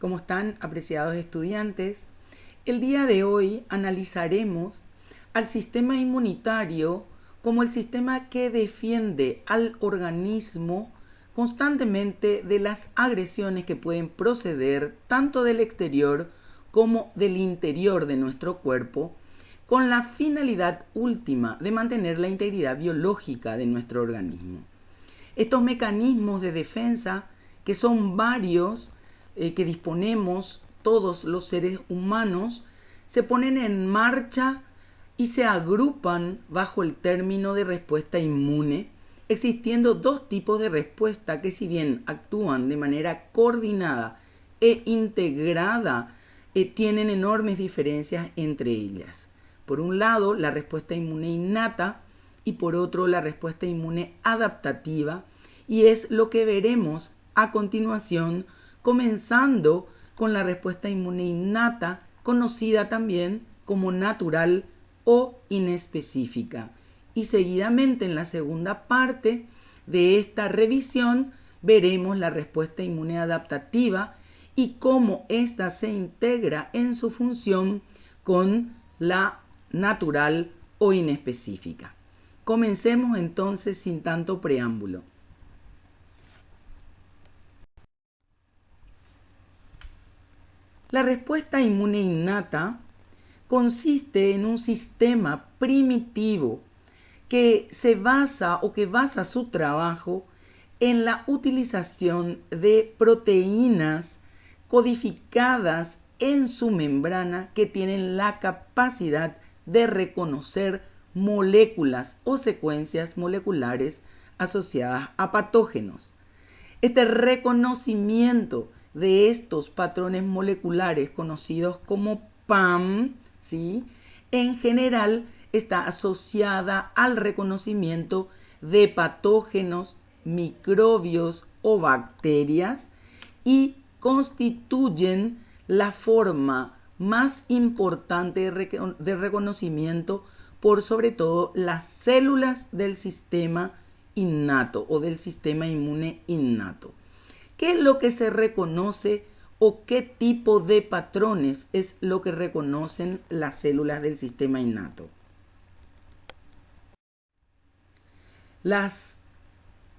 ¿Cómo están, apreciados estudiantes? El día de hoy analizaremos al sistema inmunitario como el sistema que defiende al organismo constantemente de las agresiones que pueden proceder tanto del exterior como del interior de nuestro cuerpo, con la finalidad última de mantener la integridad biológica de nuestro organismo. Estos mecanismos de defensa, que son varios, que disponemos todos los seres humanos, se ponen en marcha y se agrupan bajo el término de respuesta inmune, existiendo dos tipos de respuesta que, si bien actúan de manera coordinada e integrada, tienen enormes diferencias entre ellas. Por un lado, la respuesta inmune innata y por otro, la respuesta inmune adaptativa, y es lo que veremos a continuación, comenzando con la respuesta inmune innata, conocida también como natural o inespecífica. Y seguidamente, en la segunda parte de esta revisión, veremos la respuesta inmune adaptativa y cómo ésta se integra en su función con la natural o inespecífica. Comencemos entonces sin tanto preámbulo. La respuesta inmune innata consiste en un sistema primitivo que se basa o que basa su trabajo en la utilización de proteínas codificadas en su membrana que tienen la capacidad de reconocer moléculas o secuencias moleculares asociadas a patógenos. Este reconocimiento de estos patrones moleculares conocidos como PAM, ¿sí?, en general está asociada al reconocimiento de patógenos, microbios o bacterias y constituyen la forma más importante de reconocimiento por sobre todo las células del sistema innato o del sistema inmune innato. ¿Qué es lo que se reconoce o qué tipo de patrones es lo que reconocen las células del sistema innato? Las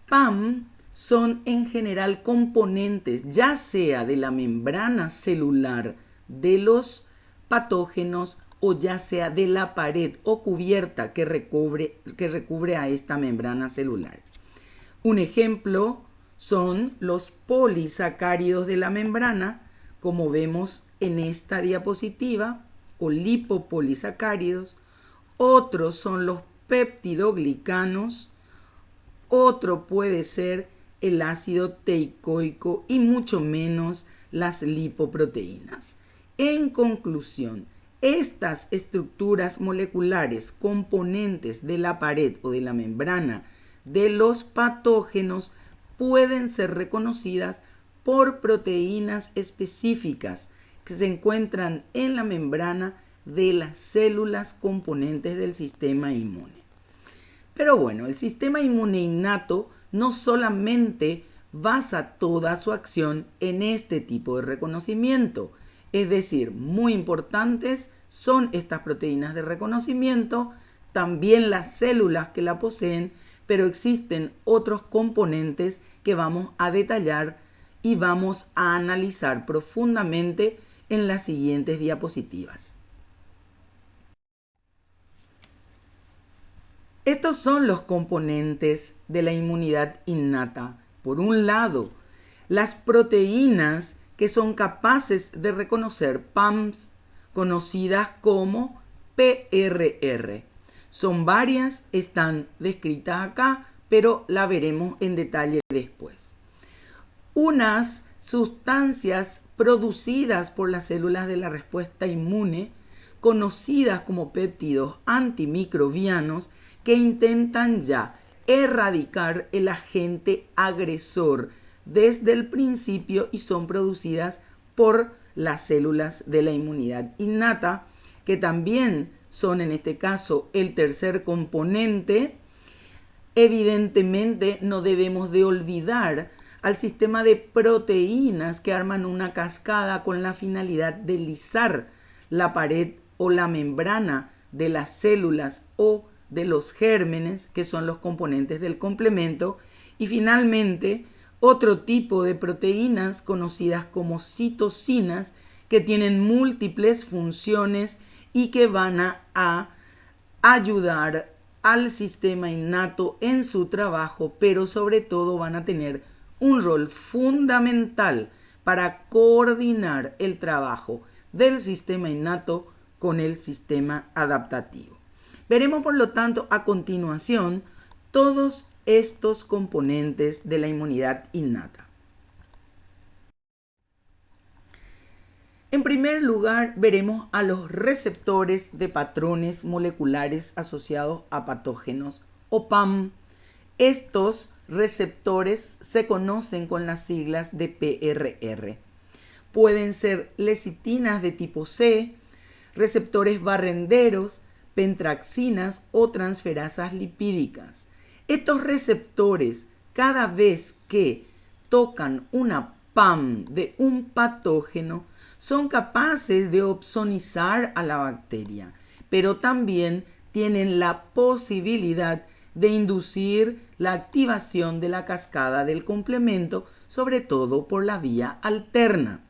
PAM son en general componentes ya sea de la membrana celular de los patógenos o ya sea de la pared o cubierta que recubre a esta membrana celular. Un ejemplo son los polisacáridos de la membrana, como vemos en esta diapositiva, o lipopolisacáridos. Otros son los peptidoglicanos. Otro puede ser el ácido teicoico y mucho menos las lipoproteínas. En conclusión, estas estructuras moleculares componentes de la pared o de la membrana de los patógenos pueden ser reconocidas por proteínas específicas que se encuentran en la membrana de las células componentes del sistema inmune. Pero bueno, el sistema inmune innato no solamente basa toda su acción en este tipo de reconocimiento, es decir, muy importantes son estas proteínas de reconocimiento, también las células que la poseen, pero existen otros componentes que vamos a detallar y vamos a analizar profundamente en las siguientes diapositivas. Estos son los componentes de la inmunidad innata. Por un lado, las proteínas que son capaces de reconocer PAMs, conocidas como PRR. Son varias, están descritas acá, pero la veremos en detalle después. Unas sustancias producidas por las células de la respuesta inmune, conocidas como péptidos antimicrobianos, que intentan ya erradicar el agente agresor desde el principio y son producidas por las células de la inmunidad innata, que también son en este caso el tercer componente. Evidentemente no debemos de olvidar al sistema de proteínas que arman una cascada con la finalidad de lisar la pared o la membrana de las células o de los gérmenes, que son los componentes del complemento, y finalmente otro tipo de proteínas conocidas como citocinas, que tienen múltiples funciones y que van a ayudar al sistema innato en su trabajo, pero sobre todo van a tener un rol fundamental para coordinar el trabajo del sistema innato con el sistema adaptativo. Veremos, por lo tanto, a continuación todos estos componentes de la inmunidad innata. En primer lugar, veremos a los receptores de patrones moleculares asociados a patógenos, o PAM. Estos receptores se conocen con las siglas de PRR. Pueden ser lecitinas de tipo C, receptores barrenderos, pentraxinas o transferasas lipídicas. Estos receptores, cada vez que tocan una PAM de un patógeno, son capaces de opsonizar a la bacteria, pero también tienen la posibilidad de inducir la activación de la cascada del complemento, sobre todo por la vía alterna.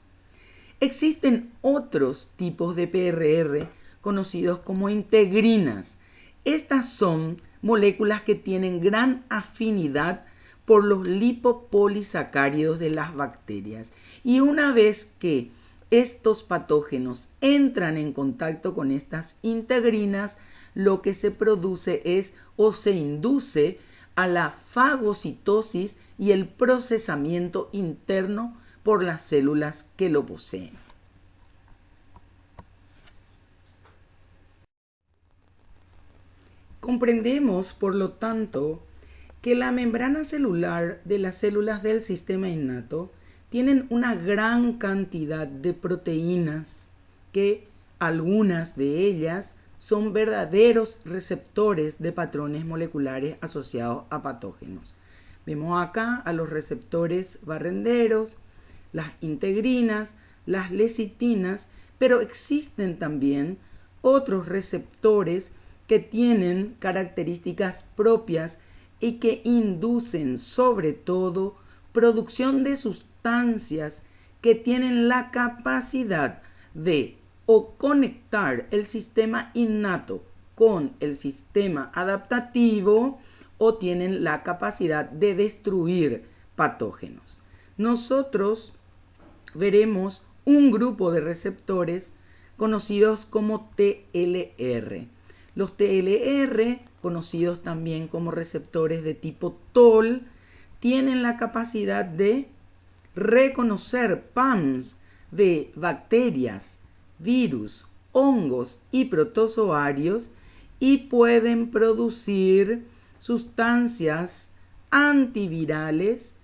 Existen otros tipos de PRR conocidos como integrinas. Estas son moléculas que tienen gran afinidad por los lipopolisacáridos de las bacterias, y una vez que estos patógenos entran en contacto con estas integrinas, lo que se produce es o se induce a la fagocitosis y el procesamiento interno por las células que lo poseen. Comprendemos, por lo tanto, que la membrana celular de las células del sistema innato tienen una gran cantidad de proteínas, que algunas de ellas son verdaderos receptores de patrones moleculares asociados a patógenos. Vemos acá a los receptores barrenderos, las integrinas, las lecitinas, pero existen también otros receptores que tienen características propias y que inducen sobre todo producción de sustancias que tienen la capacidad de o conectar el sistema innato con el sistema adaptativo, o tienen la capacidad de destruir patógenos. Nosotros veremos un grupo de receptores conocidos como TLR. Los TLR, conocidos también como receptores de tipo TOL, tienen la capacidad de reconocer PAMs de bacterias, virus, hongos y protozoarios, y pueden producir sustancias antivirales,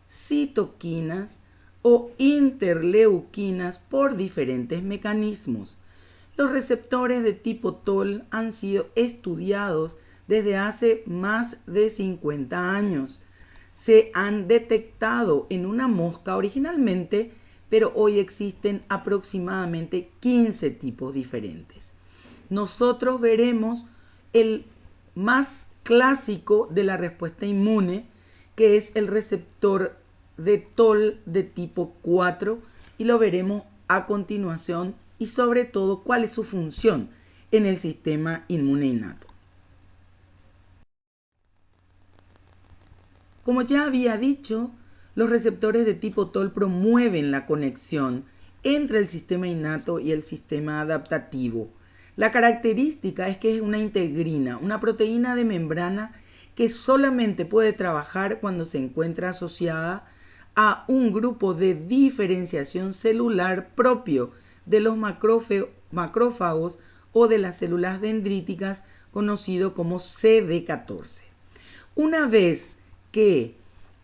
citoquinas o interleuquinas por diferentes mecanismos. Los receptores de tipo TOL han sido estudiados desde hace más de 50 años. Se han detectado en una mosca originalmente, pero hoy existen aproximadamente 15 tipos diferentes. Nosotros veremos el más clásico de la respuesta inmune, que es el receptor de TOL de tipo 4, y lo veremos a continuación, y sobre todo cuál es su función en el sistema inmune innato. Como ya había dicho, los receptores de tipo TOL promueven la conexión entre el sistema innato y el sistema adaptativo. La característica es que es una integrina, una proteína de membrana que solamente puede trabajar cuando se encuentra asociada a un grupo de diferenciación celular propio de los macrófagos o de las células dendríticas, conocido como CD14. Una vez que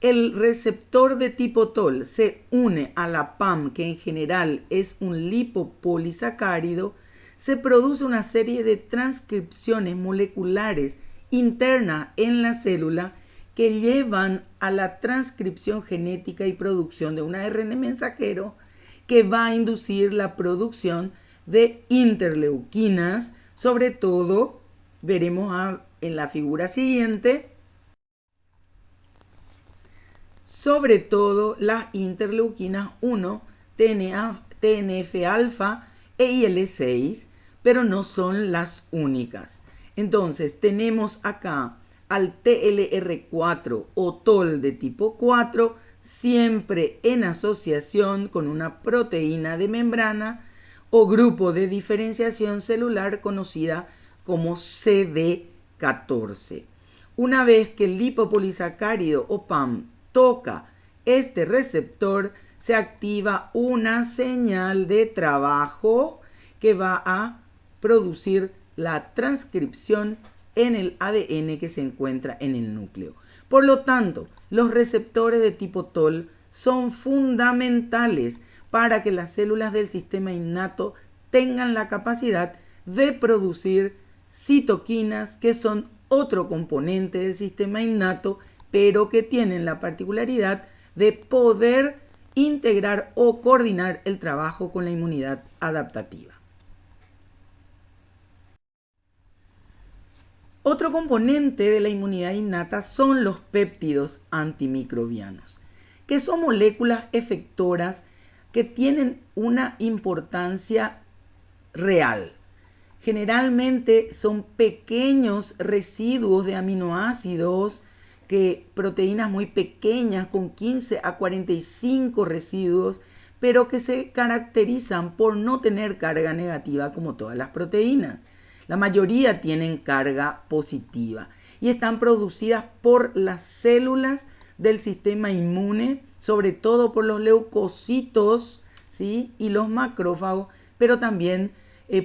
el receptor de tipo TOL se une a la PAM, que en general es un lipopolisacárido, se produce una serie de transcripciones moleculares internas en la célula que llevan a la transcripción genética y producción de un ARN mensajero que va a inducir la producción de interleuquinas. Sobre todo, veremos en la figura siguiente, sobre todo las interleuquinas 1, TNF-alfa e IL-6, pero no son las únicas. Entonces tenemos acá al TLR4 o TOL de tipo 4, siempre en asociación con una proteína de membrana o grupo de diferenciación celular conocida como CD14. Una vez que el lipopolisacárido o PAM toca este receptor, se activa una señal de trabajo que va a producir la transcripción en el ADN que se encuentra en el núcleo. Por lo tanto, los receptores de tipo TOL son fundamentales para que las células del sistema innato tengan la capacidad de producir citoquinas, que son otro componente del sistema innato, pero que tienen la particularidad de poder integrar o coordinar el trabajo con la inmunidad adaptativa. Otro componente de la inmunidad innata son los péptidos antimicrobianos, que son moléculas efectoras que tienen una importancia real. Generalmente son pequeños residuos de aminoácidos, proteínas muy pequeñas con 15 a 45 residuos, pero que se caracterizan por no tener carga negativa como todas las proteínas. La mayoría tienen carga positiva y están producidas por las células del sistema inmune, sobre todo por los leucocitos, ¿sí?, y los macrófagos, pero también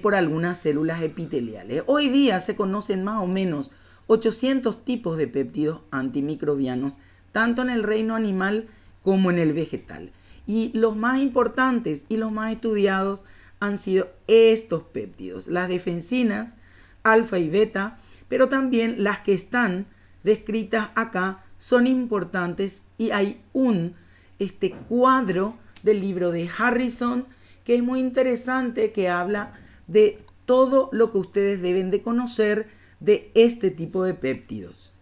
por algunas células epiteliales. Hoy día se conocen más o menos 800 tipos de péptidos antimicrobianos, tanto en el reino animal como en el vegetal. Y los más importantes y los más estudiados han sido estos péptidos, las defensinas, alfa y beta, pero también las que están descritas acá son importantes, y hay un cuadro del libro de Harrison que es muy interesante, que habla de todo lo que ustedes deben de conocer de este tipo de péptidos.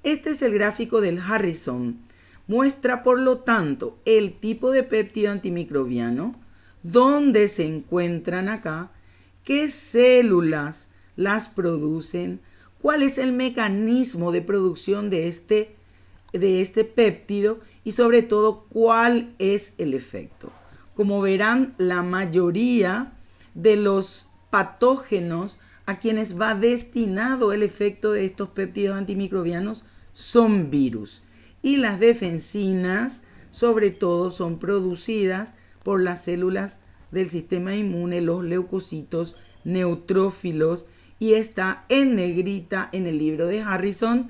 Este es el gráfico del Harrison. Muestra, por lo tanto, el tipo de péptido antimicrobiano, dónde se encuentran acá, qué células las producen, cuál es el mecanismo de producción de este péptido y sobre todo cuál es el efecto. Como verán, la mayoría de los patógenos a quienes va destinado el efecto de estos péptidos antimicrobianos son virus, y las defensinas sobre todo son producidas por las células del sistema inmune, los leucocitos neutrófilos, y está en negrita en el libro de Harrison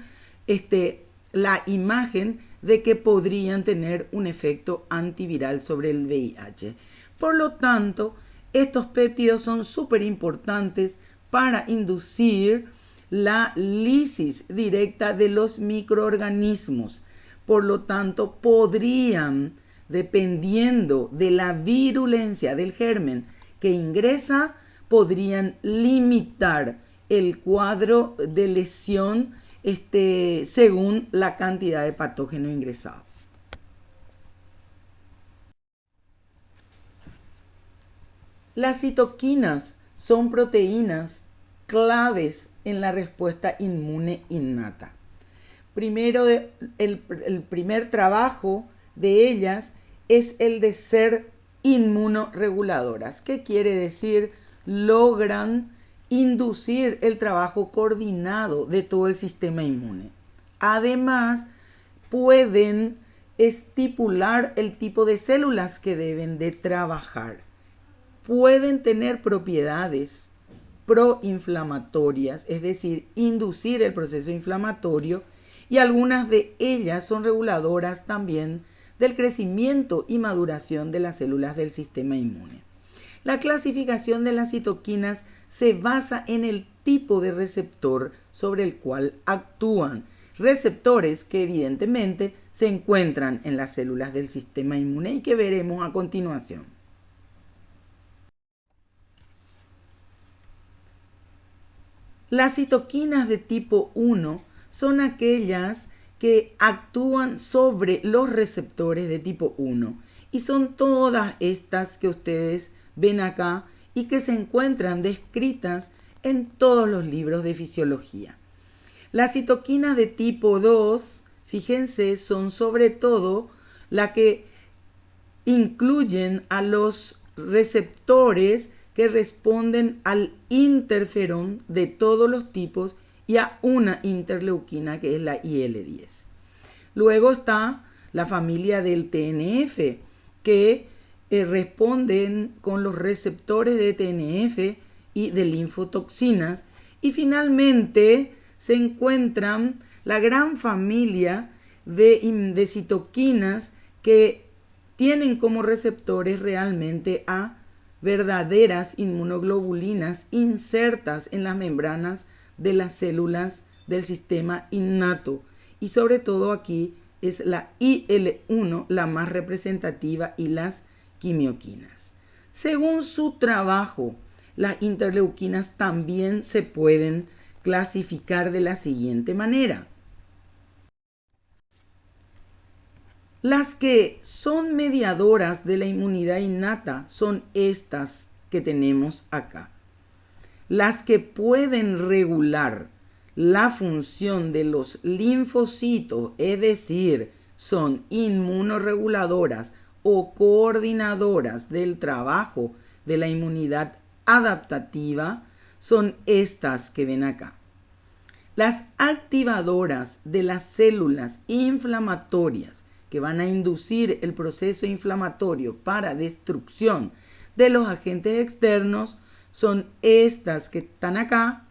la imagen de que podrían tener un efecto antiviral sobre el VIH. Por lo tanto, estos péptidos son súper importantes para inducir la lisis directa de los microorganismos. Por lo tanto, podrían, dependiendo de la virulencia del germen que ingresa, podrían limitar el cuadro de lesión según la cantidad de patógeno ingresado. Las citoquinas son proteínas claves en la respuesta inmune innata. Primero, el primer trabajo de ellas es el de ser inmunoreguladoras. ¿Qué quiere decir? Logran inducir el trabajo coordinado de todo el sistema inmune. Además, pueden estipular el tipo de células que deben de trabajar. Pueden tener propiedades proinflamatorias, es decir, inducir el proceso inflamatorio, y algunas de ellas son reguladoras también del crecimiento y maduración de las células del sistema inmune. La clasificación de las citoquinas se basa en el tipo de receptor sobre el cual actúan. Receptores que evidentemente se encuentran en las células del sistema inmune y que veremos a continuación. Las citoquinas de tipo 1 son aquellas que actúan sobre los receptores de tipo 1 y son todas estas que ustedes ven acá y que se encuentran descritas en todos los libros de fisiología. Las citoquinas de tipo 2, fíjense, son sobre todo las que incluyen a los receptores que responden al interferón de todos los tipos y a una interleuquina que es la IL-10. Luego está la familia del TNF que responden con los receptores de TNF y de linfotoxinas. Y finalmente se encuentran la gran familia de citoquinas que tienen como receptores realmente a verdaderas inmunoglobulinas insertas en las membranas de las células del sistema innato. Y sobre todo aquí es la IL-1 la más representativa y las quimioquinas. Según su trabajo, las interleuquinas también se pueden clasificar de la siguiente manera. Las que son mediadoras de la inmunidad innata son estas que tenemos acá. Las que pueden regular la función de los linfocitos, es decir, son inmunorreguladoras o coordinadoras del trabajo de la inmunidad adaptativa, son estas que ven acá. Las activadoras de las células inflamatorias que van a inducir el proceso inflamatorio para destrucción de los agentes externos son estas que están acá,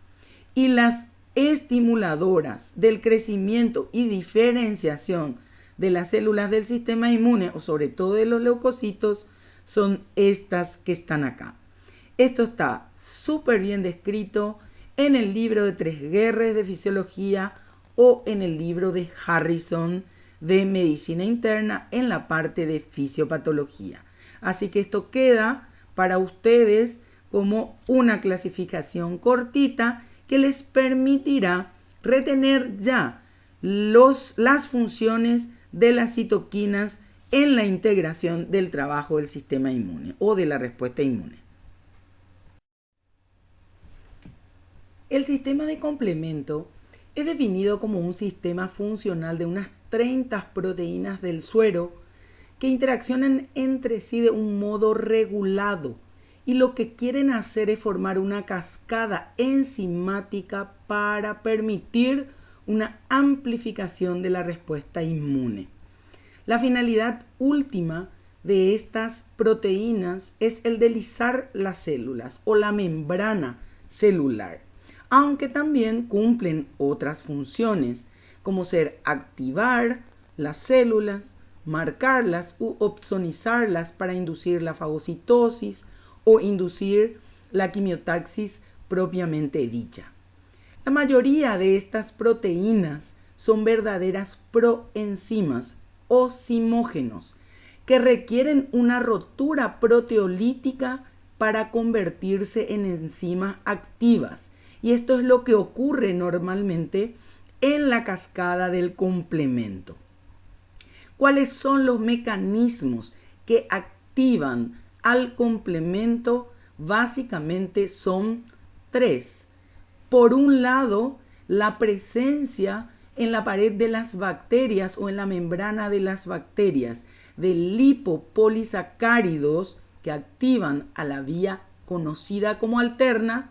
y las estimuladoras del crecimiento y diferenciación de las células del sistema inmune o sobre todo de los leucocitos son estas que están acá. Esto está súper bien descrito en el libro de 3Gr de fisiología o en el libro de Harrison de medicina interna en la parte de fisiopatología. Así que esto queda para ustedes como una clasificación cortita que les permitirá retener ya las funciones de las citoquinas en la integración del trabajo del sistema inmune o de la respuesta inmune. El sistema de complemento es definido como un sistema funcional de unas 30 proteínas del suero que interaccionan entre sí de un modo regulado y lo que quieren hacer es formar una cascada enzimática para permitir una amplificación de la respuesta inmune. La finalidad última de estas proteínas es el de lisar las células o la membrana celular, aunque también cumplen otras funciones, como ser activar las células, marcarlas u opsonizarlas para inducir la fagocitosis o inducir la quimiotaxis propiamente dicha. La mayoría de estas proteínas son verdaderas proenzimas o zimógenos que requieren una rotura proteolítica para convertirse en enzimas activas. Y esto es lo que ocurre normalmente en la cascada del complemento. ¿Cuáles son los mecanismos que activan al complemento? Básicamente son 3. Por un lado, la presencia en la pared de las bacterias o en la membrana de las bacterias de lipopolisacáridos que activan a la vía conocida como alterna,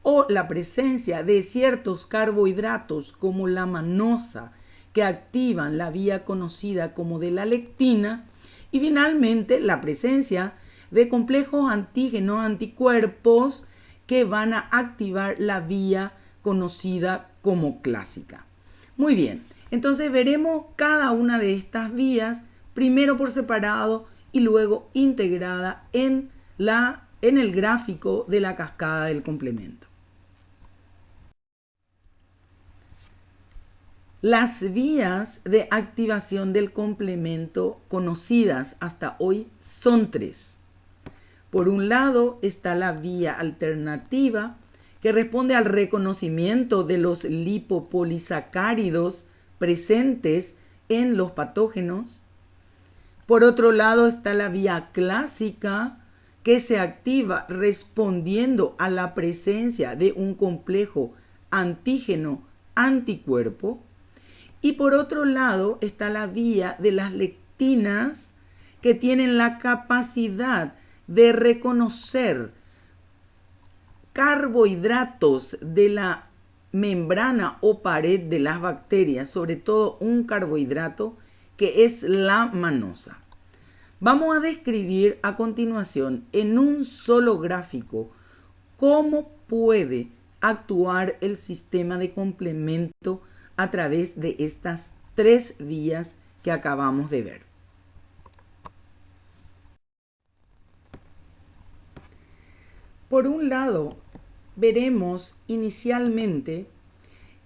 o la presencia de ciertos carbohidratos como la manosa que activan la vía conocida como de la lectina, y finalmente la presencia de complejos antígenos anticuerpos que van a activar la vía conocida como clásica. Muy bien, entonces veremos cada una de estas vías, primero por separado y luego integrada en el gráfico de la cascada del complemento. Las vías de activación del complemento conocidas hasta hoy son 3. Por un lado está la vía alternativa, que responde al reconocimiento de los lipopolisacáridos presentes en los patógenos. Por otro lado está la vía clásica, que se activa respondiendo a la presencia de un complejo antígeno-anticuerpo. Y por otro lado está la vía de las lectinas, que tienen la capacidad de reconocer carbohidratos de la membrana o pared de las bacterias, sobre todo un carbohidrato que es la manosa. Vamos a describir a continuación en un solo gráfico cómo puede actuar el sistema de complemento a través de estas 3 vías que acabamos de ver. Por un lado, veremos inicialmente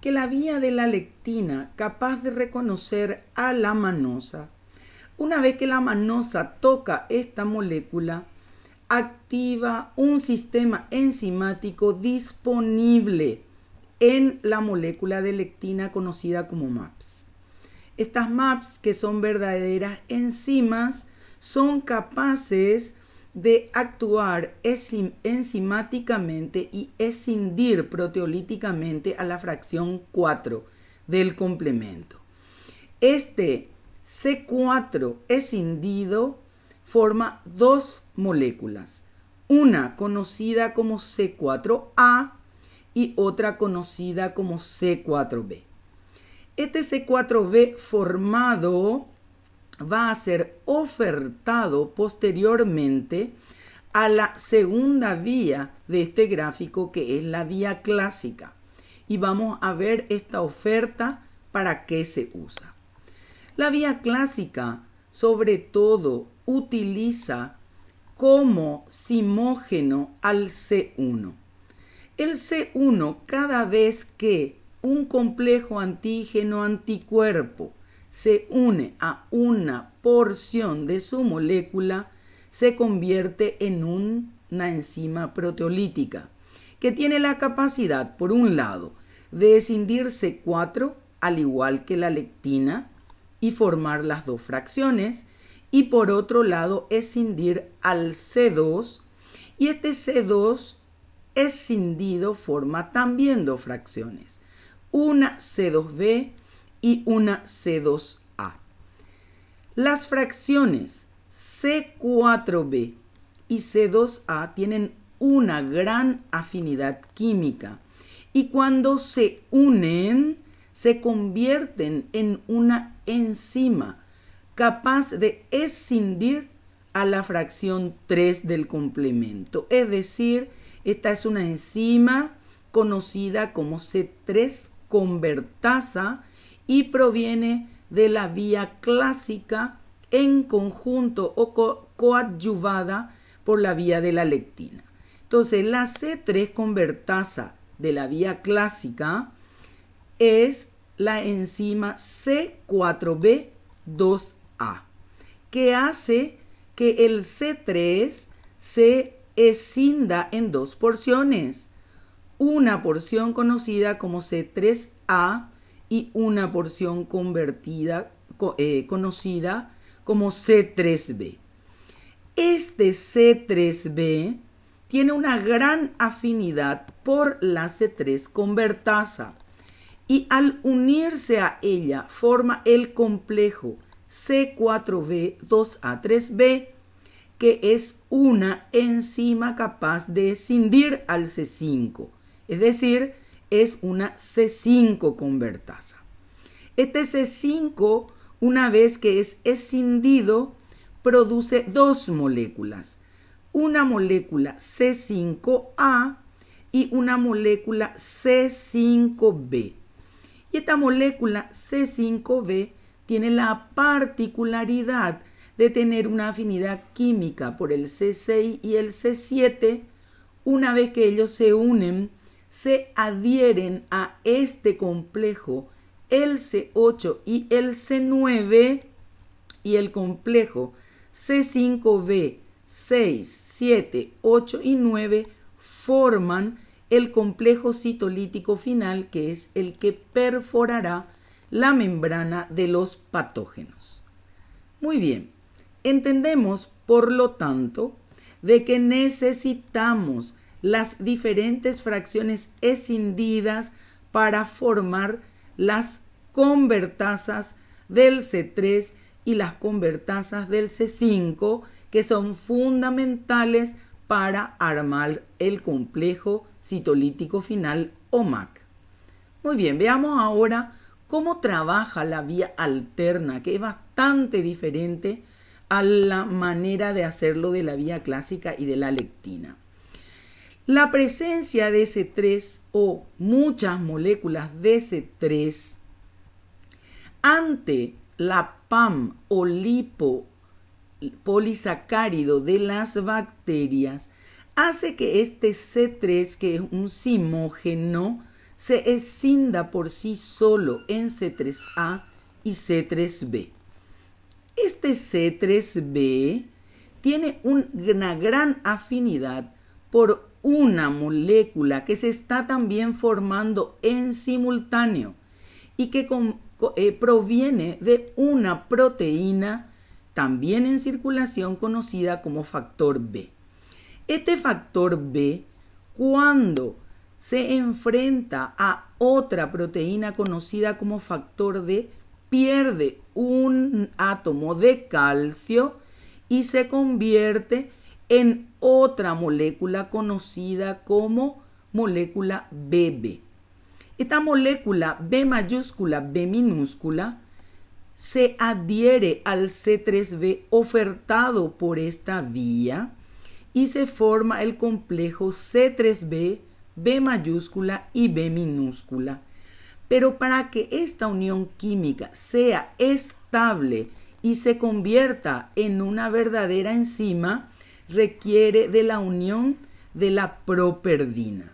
que la vía de la lectina, capaz de reconocer a la manosa, una vez que la manosa toca esta molécula, activa un sistema enzimático disponible en la molécula de lectina conocida como MAPS. Estas MAPS, que son verdaderas enzimas, son capaces de actuar enzimáticamente y escindir proteolíticamente a la fracción 4 del complemento. Este C4 escindido forma 2 moléculas, una conocida como C4A y otra conocida como C4B. Este C4B formado va a ser ofertado posteriormente a la segunda vía de este gráfico, que es la vía clásica. Y vamos a ver esta oferta para qué se usa. La vía clásica, sobre todo, utiliza como simógeno al C1. El C1, cada vez que un complejo antígeno-anticuerpo se une a una porción de su molécula, se convierte en una enzima proteolítica, que tiene la capacidad, por un lado, de escindir C4, al igual que la lectina, y formar las 2 fracciones, y por otro lado, escindir al C2, y este C2 escindido forma también 2 fracciones, una C2B y una C2A. Las fracciones C4B y C2A tienen una gran afinidad química y cuando se unen se convierten en una enzima capaz de escindir a la fracción 3 del complemento. Es decir, esta es una enzima conocida como C3 convertasa y proviene de la vía clásica en conjunto o coadyuvada por la vía de la lectina. Entonces, la C3 convertasa de la vía clásica es la enzima C4B2A, que hace que el C3 se escinda en 2 porciones, una porción conocida como C3A y una porción convertida conocida como C3B. Este C3B tiene una gran afinidad por la C3 convertasa y al unirse a ella forma el complejo C4B2A3B, que es una enzima capaz de escindir al C5, es decir, es una C5 convertasa. Este C5, una vez que es escindido, produce 2 moléculas, una molécula C5A y una molécula C5B. Y esta molécula C5B tiene la particularidad de tener una afinidad química por el C6 y el C7. Una vez que ellos se unen, se adhieren a este complejo el C8 y el C9, y el complejo C5b, 6, 7, 8 y 9 forman el complejo citolítico final, que es el que perforará la membrana de los patógenos. Muy bien, entendemos, por lo tanto, de que necesitamos las diferentes fracciones escindidas para formar las convertasas del C3 y las convertasas del C5, que son fundamentales para armar el complejo citolítico final o MAC. Muy bien, veamos ahora cómo trabaja la vía alterna, que es bastante diferente a la manera de hacerlo de la vía clásica y de la lectina. La presencia de C3 o muchas moléculas de C3 ante la PAM o lipopolisacárido de las bacterias hace que este C3, que es un simógeno, se escinda por sí solo en C3A y C3B. Este C3B tiene una gran afinidad por una molécula que se está también formando en simultáneo y que proviene de una proteína también en circulación conocida como factor B. Este factor B, cuando se enfrenta a otra proteína conocida como factor D, pierde un átomo de calcio y se convierte en otra molécula conocida como molécula BB. Esta molécula B mayúscula, B minúscula, se adhiere al C3B ofertado por esta vía y se forma el complejo C3B, B mayúscula y B minúscula. Pero para que esta unión química sea estable y se convierta en una verdadera enzima, requiere de la unión de la properdina,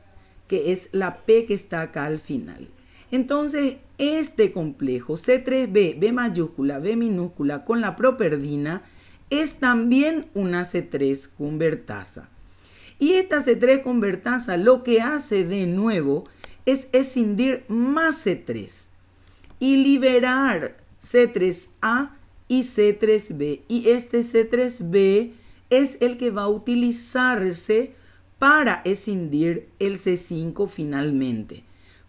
que es la P que está acá al final. Entonces, este complejo C3B, B mayúscula, B minúscula con la properdina es también una C3 convertasa. Y esta C3 convertasa lo que hace de nuevo es escindir más C3 y liberar C3A y C3B. Y este C3B es el que va a utilizarse para escindir el C5 finalmente.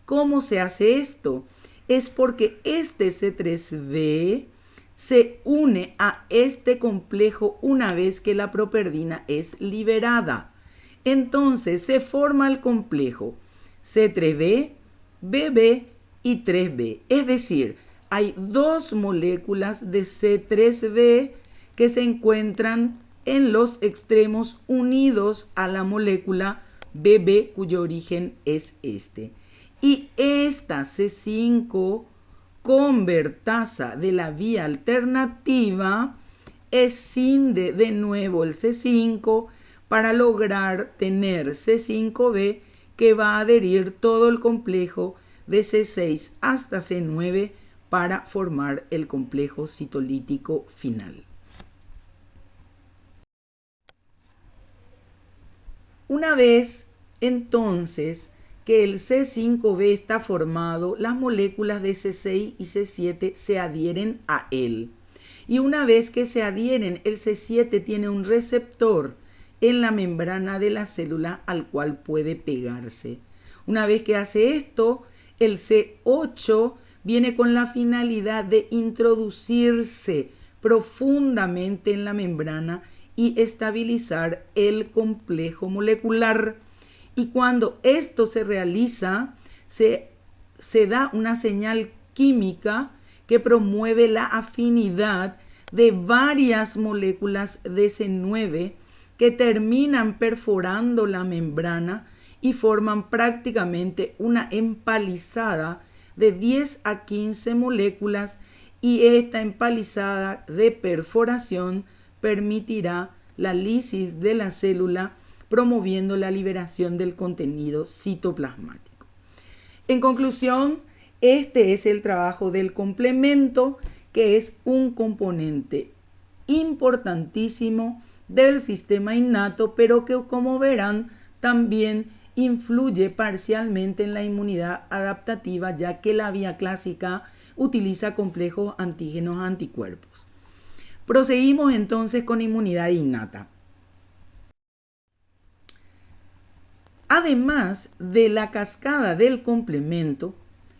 ¿Cómo se hace esto? Es porque este C3B se une a este complejo una vez que la properdina es liberada. Entonces se forma el complejo C3B, BB y 3B. Es decir, hay dos moléculas de C3B que se encuentran en los extremos unidos a la molécula BB, cuyo origen es este. Y esta C5 convertasa de la vía alternativa escinde de nuevo el C5 para lograr tener C5B, que va a adherir todo el complejo de C6 hasta C9 para formar el complejo citolítico final. Una vez entonces que el C5B está formado, las moléculas de C6 y C7 se adhieren a él. Y una vez que se adhieren, el C7 tiene un receptor en la membrana de la célula al cual puede pegarse. Una vez que hace esto, el C8 viene con la finalidad de introducirse profundamente en la membrana y estabilizar el complejo molecular. Y cuando esto se realiza, se da una señal química que promueve la afinidad de varias moléculas de C9 que terminan perforando la membrana y forman prácticamente una empalizada de 10 a 15 moléculas, y esta empalizada de perforación permitirá la lisis de la célula, promoviendo la liberación del contenido citoplasmático. En conclusión, Este es el trabajo del complemento, que es un componente importantísimo del sistema innato, pero que, como verán, también influye parcialmente en la inmunidad adaptativa, ya que la vía clásica utiliza complejos antígenos anticuerpos. Proseguimos entonces con inmunidad innata. Además de la cascada del complemento,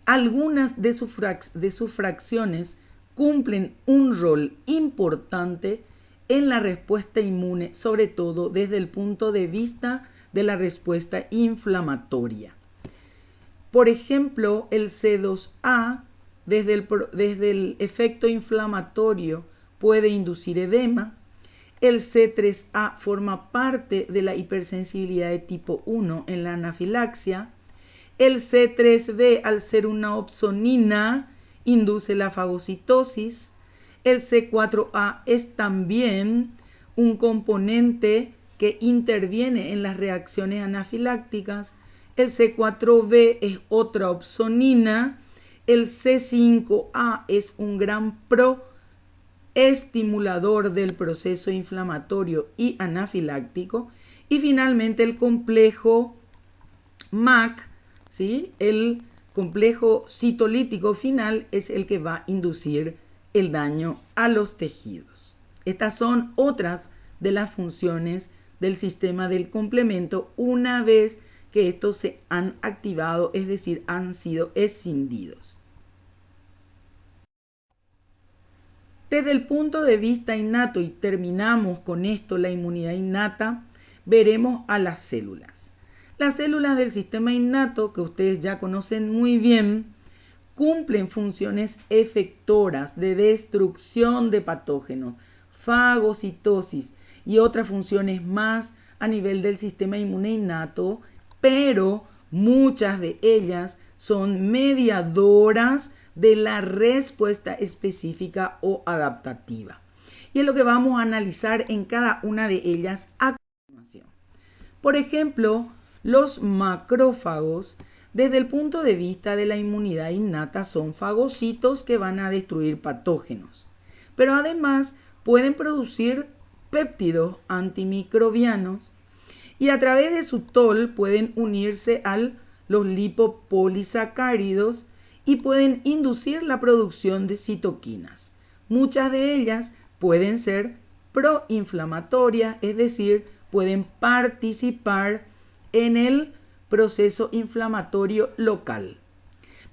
algunas de sus fracciones cumplen un rol importante en la respuesta inmune, sobre todo desde el punto de vista de la respuesta inflamatoria. Por ejemplo, el C2A, desde el efecto inflamatorio, puede inducir edema. El C3A forma parte de la hipersensibilidad de tipo 1 en la anafilaxia. El C3B, al ser una opsonina, induce la fagocitosis. El C4A es también un componente que interviene en las reacciones anafilácticas. El C4B es otra opsonina. El C5A es un gran proestimulador del proceso inflamatorio y anafiláctico. Y finalmente el complejo MAC, ¿sí? El complejo citolítico final es el que va a inducir el daño a los tejidos. Estas son otras de las funciones del sistema del complemento una vez que estos se han activado, es decir, han sido escindidos. Desde el punto de vista innato, y terminamos con esto la inmunidad innata, veremos a las células. Las células del sistema innato, que ustedes ya conocen muy bien, cumplen funciones efectoras de destrucción de patógenos, fagocitosis y otras funciones más a nivel del sistema inmune innato, pero muchas de ellas son mediadoras de la respuesta específica o adaptativa. Y es lo que vamos a analizar en cada una de ellas a continuación. Por ejemplo, los macrófagos, desde el punto de vista de la inmunidad innata, son fagocitos que van a destruir patógenos, pero además pueden producir péptidos antimicrobianos y a través de su TOL pueden unirse a los lipopolisacáridos y pueden inducir la producción de citoquinas. Muchas de ellas pueden ser proinflamatorias, es decir, pueden participar en el proceso inflamatorio local.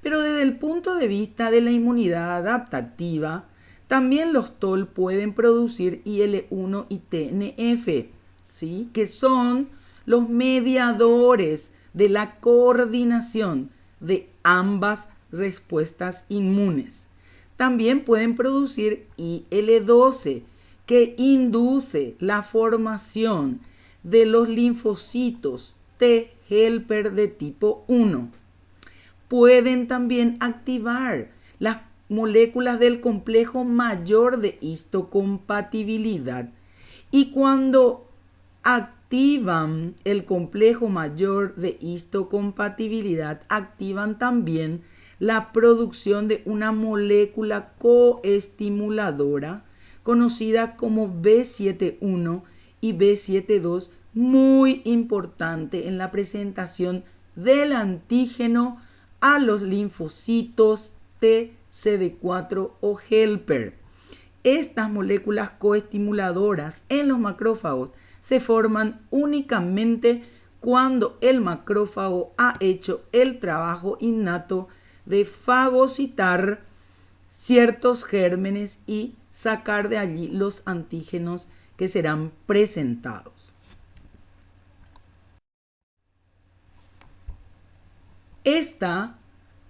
Pero desde el punto de vista de la inmunidad adaptativa, también los TOL pueden producir IL-1 y TNF, ¿sí? Que son los mediadores de la coordinación de ambas respuestas inmunes. También pueden producir IL-12, que induce la formación de los linfocitos T helper de tipo 1. Pueden también activar las moléculas del complejo mayor de histocompatibilidad. Y cuando activan el complejo mayor de histocompatibilidad, activan también la producción de una molécula coestimuladora conocida como B7-1 y B7-2, muy importante en la presentación del antígeno a los linfocitos T, CD4 o helper. Estas moléculas coestimuladoras en los macrófagos se forman únicamente cuando el macrófago ha hecho el trabajo innato de fagocitar ciertos gérmenes y sacar de allí los antígenos que serán presentados. Esta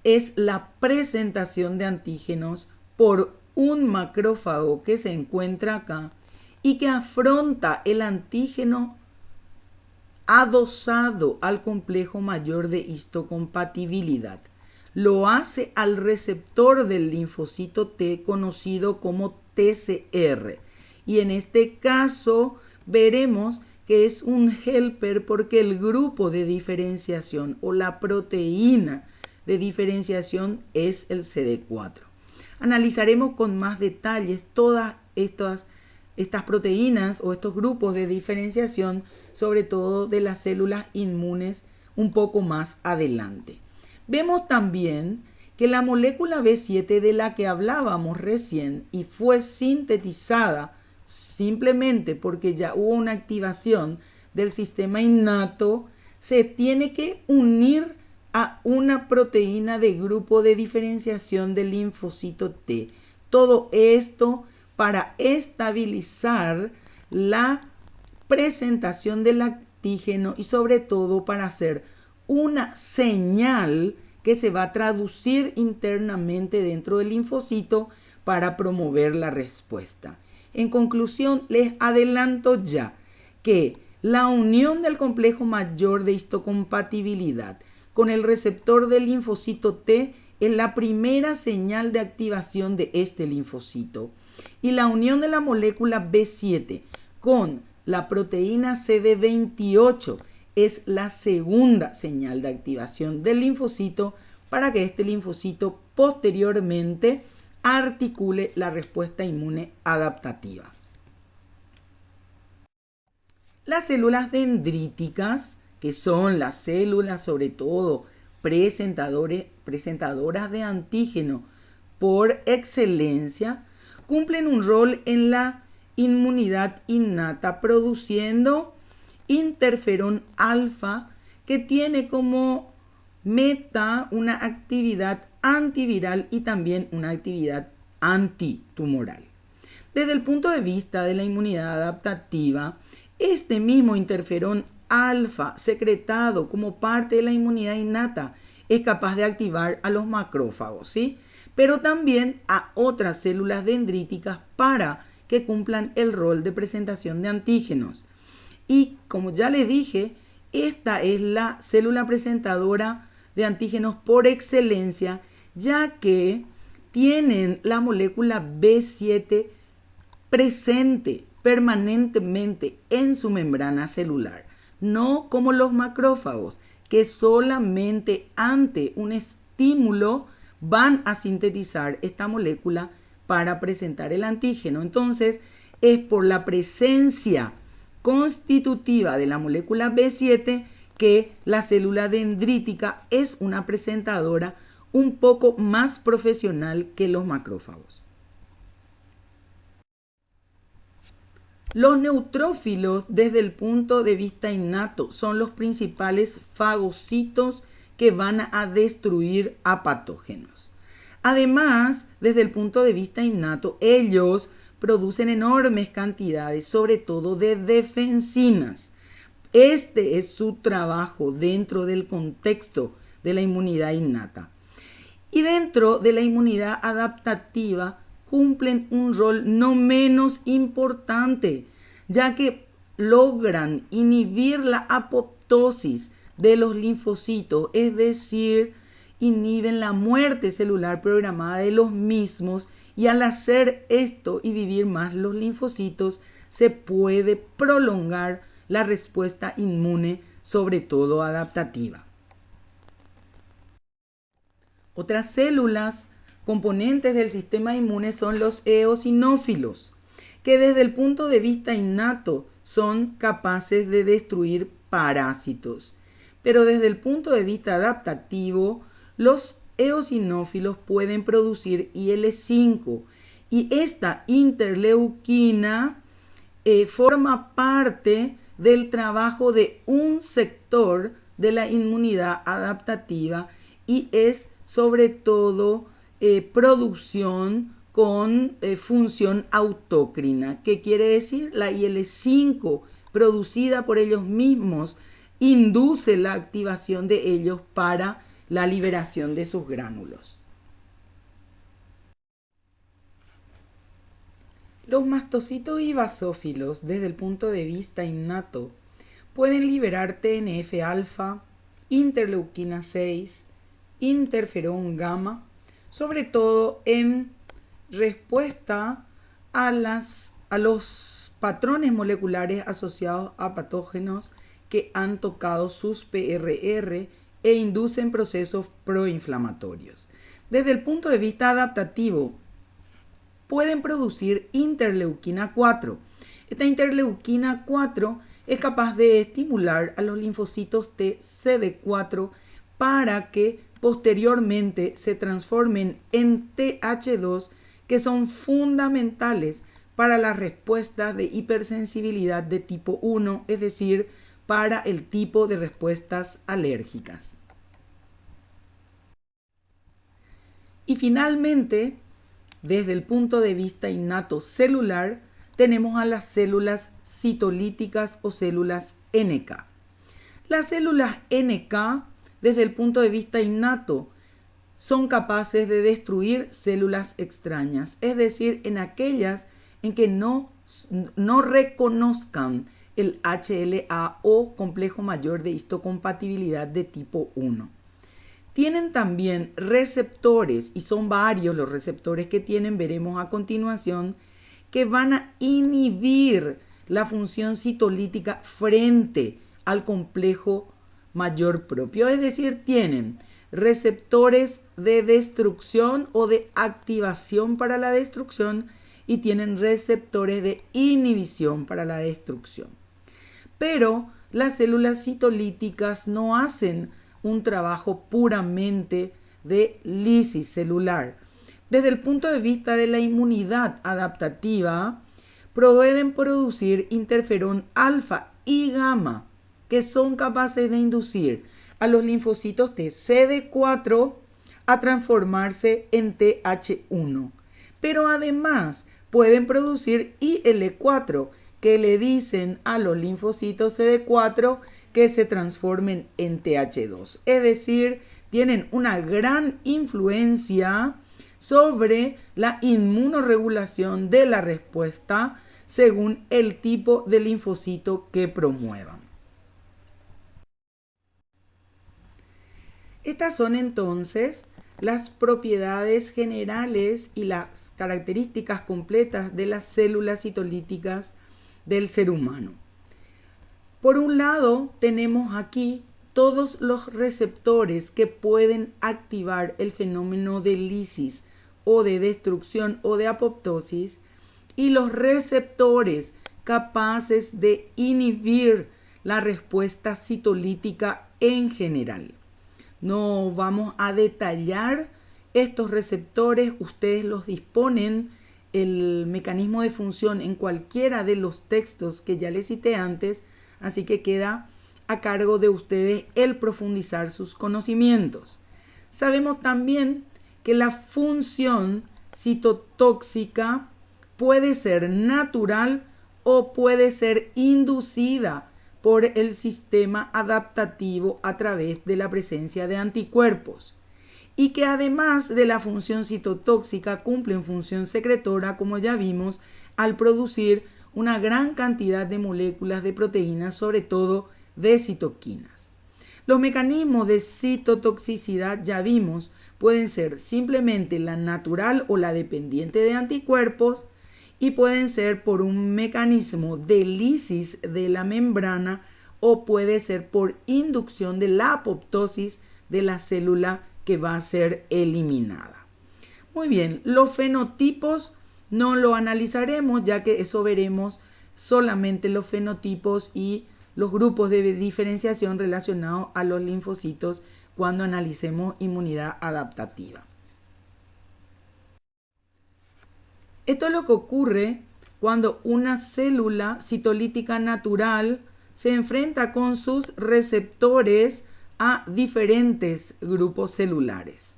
es la presentación de antígenos por un macrófago que se encuentra acá y que afronta el antígeno adosado al complejo mayor de histocompatibilidad. Lo hace al receptor del linfocito T conocido como TCR. Y en este caso veremos que es un helper porque el grupo de diferenciación o la proteína de diferenciación es el CD4. Analizaremos con más detalles todas estas proteínas o estos grupos de diferenciación, sobre todo de las células inmunes, un poco más adelante. Vemos también que la molécula B7 de la que hablábamos recién y fue sintetizada simplemente porque ya hubo una activación del sistema innato, se tiene que unir a una proteína de grupo de diferenciación del linfocito T. Todo esto para estabilizar la presentación del antígeno y sobre todo para hacer una señal que se va a traducir internamente dentro del linfocito para promover la respuesta. En conclusión, les adelanto ya que la unión del complejo mayor de histocompatibilidad con el receptor del linfocito T es la primera señal de activación de este linfocito. Y la unión de la molécula B7 con la proteína CD28 es la segunda señal de activación del linfocito para que este linfocito posteriormente articule la respuesta inmune adaptativa. Las células dendríticas, que son las células sobre todo presentadoras de antígeno por excelencia, cumplen un rol en la inmunidad innata produciendo interferón alfa, que tiene como meta una actividad antiviral y también una actividad antitumoral. Desde el punto de vista de la inmunidad adaptativa, este mismo interferón alfa secretado como parte de la inmunidad innata es capaz de activar a los macrófagos, ¿sí? Pero también a otras células dendríticas para que cumplan el rol de presentación de antígenos. Y como ya les dije, esta es la célula presentadora de antígenos por excelencia, ya que tienen la molécula B7 presente permanentemente en su membrana celular, no como los macrófagos, que solamente ante un estímulo van a sintetizar esta molécula para presentar el antígeno. Entonces, es por la presencia constitutiva de la molécula B7 que la célula dendrítica es una presentadora un poco más profesional que los macrófagos. Los neutrófilos, desde el punto de vista innato, son los principales fagocitos que van a destruir a patógenos. Además, desde el punto de vista innato, ellos producen enormes cantidades, sobre todo de defensinas. Este es su trabajo dentro del contexto de la inmunidad innata. Y dentro de la inmunidad adaptativa cumplen un rol no menos importante, ya que logran inhibir la apoptosis de los linfocitos, es decir, inhiben la muerte celular programada de los mismos, y al hacer esto y vivir más los linfocitos, se puede prolongar la respuesta inmune, sobre todo adaptativa. Otras células componentes del sistema inmune son los eosinófilos, que desde el punto de vista innato son capaces de destruir parásitos. Pero desde el punto de vista adaptativo, los eosinófilos pueden producir IL-5 y esta interleuquina forma parte del trabajo de un sector de la inmunidad adaptativa y es sobre todo producción con función autócrina. ¿Qué quiere decir? La IL-5 producida por ellos mismos induce la activación de ellos para la liberación de sus gránulos. Los mastocitos y basófilos, desde el punto de vista innato, pueden liberar TNF-alfa, interleuquina 6, interferón gamma, sobre todo en respuesta a los patrones moleculares asociados a patógenos que han tocado sus PRR e inducen procesos proinflamatorios. Desde el punto de vista adaptativo, pueden producir interleuquina 4. Esta interleuquina 4 es capaz de estimular a los linfocitos T CD4 para que posteriormente se transformen en TH2, que son fundamentales para las respuestas de hipersensibilidad de tipo 1, es decir, para el tipo de respuestas alérgicas. Y finalmente, desde el punto de vista innato celular, tenemos a las células citolíticas o células NK. Las células NK, desde el punto de vista innato, son capaces de destruir células extrañas, es decir, en aquellas en que no reconozcan el HLA o complejo mayor de histocompatibilidad de tipo 1. Tienen también receptores, y son varios los receptores que tienen, veremos a continuación, que van a inhibir la función citolítica frente al complejo mayor propio. Es decir, tienen receptores de destrucción o de activación para la destrucción y tienen receptores de inhibición para la destrucción. Pero las células citolíticas no hacen un trabajo puramente de lisis celular. Desde el punto de vista de la inmunidad adaptativa, pueden producir interferón alfa y gamma, que son capaces de inducir a los linfocitos T CD4 a transformarse en TH1. Pero además pueden producir IL4, que le dicen a los linfocitos CD4 que se transformen en TH2. Es decir, tienen una gran influencia sobre la inmunorregulación de la respuesta según el tipo de linfocito que promuevan. Estas son entonces las propiedades generales y las características completas de las células citolíticas del ser humano. Por un lado, tenemos aquí todos los receptores que pueden activar el fenómeno de lisis o de destrucción o de apoptosis y los receptores capaces de inhibir la respuesta citolítica en general. No vamos a detallar estos receptores, ustedes los disponen, el mecanismo de función en cualquiera de los textos que ya les cité antes, así que queda a cargo de ustedes el profundizar sus conocimientos. Sabemos también que la función citotóxica puede ser natural o puede ser inducida por el sistema adaptativo a través de la presencia de anticuerpos y que además de la función citotóxica cumplen función secretora, como ya vimos, al producir una gran cantidad de moléculas de proteínas, sobre todo de citoquinas. Los mecanismos de citotoxicidad, ya vimos, pueden ser simplemente la natural o la dependiente de anticuerpos y pueden ser por un mecanismo de lisis de la membrana o puede ser por inducción de la apoptosis de la célula que va a ser eliminada. Muy bien, los fenotipos no lo analizaremos, ya que eso veremos solamente los fenotipos y los grupos de diferenciación relacionados a los linfocitos cuando analicemos inmunidad adaptativa. Esto es lo que ocurre cuando una célula citolítica natural se enfrenta con sus receptores a diferentes grupos celulares.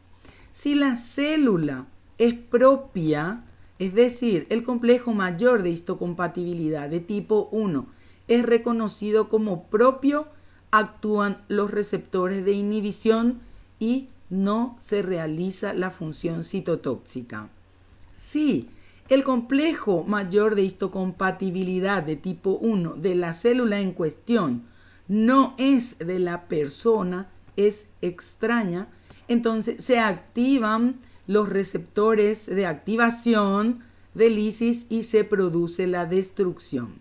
Si la célula es propia, es decir, el complejo mayor de histocompatibilidad de tipo 1 es reconocido como propio, actúan los receptores de inhibición y no se realiza la función citotóxica. Si el complejo mayor de histocompatibilidad de tipo 1 de la célula en cuestión no es de la persona, es extraña, entonces se activan los receptores de activación de lisis y se produce la destrucción.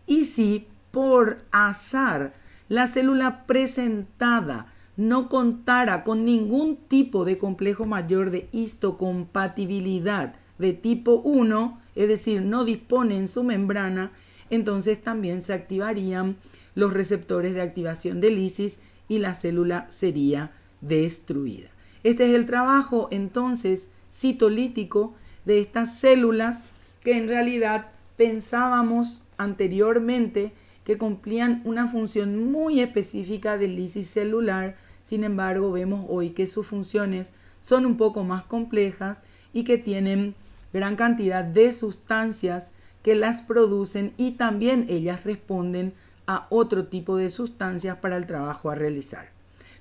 Y si por azar la célula presentada no contara con ningún tipo de complejo mayor de histocompatibilidad de tipo 1, es decir, no dispone en su membrana, entonces también se activarían los receptores de activación de lisis y la célula sería destruida. Este es el trabajo entonces citolítico de estas células que en realidad pensábamos anteriormente que cumplían una función muy específica de lisis celular. Sin embargo, vemos hoy que sus funciones son un poco más complejas y que tienen gran cantidad de sustancias que las producen y también ellas responden a otro tipo de sustancias para el trabajo a realizar.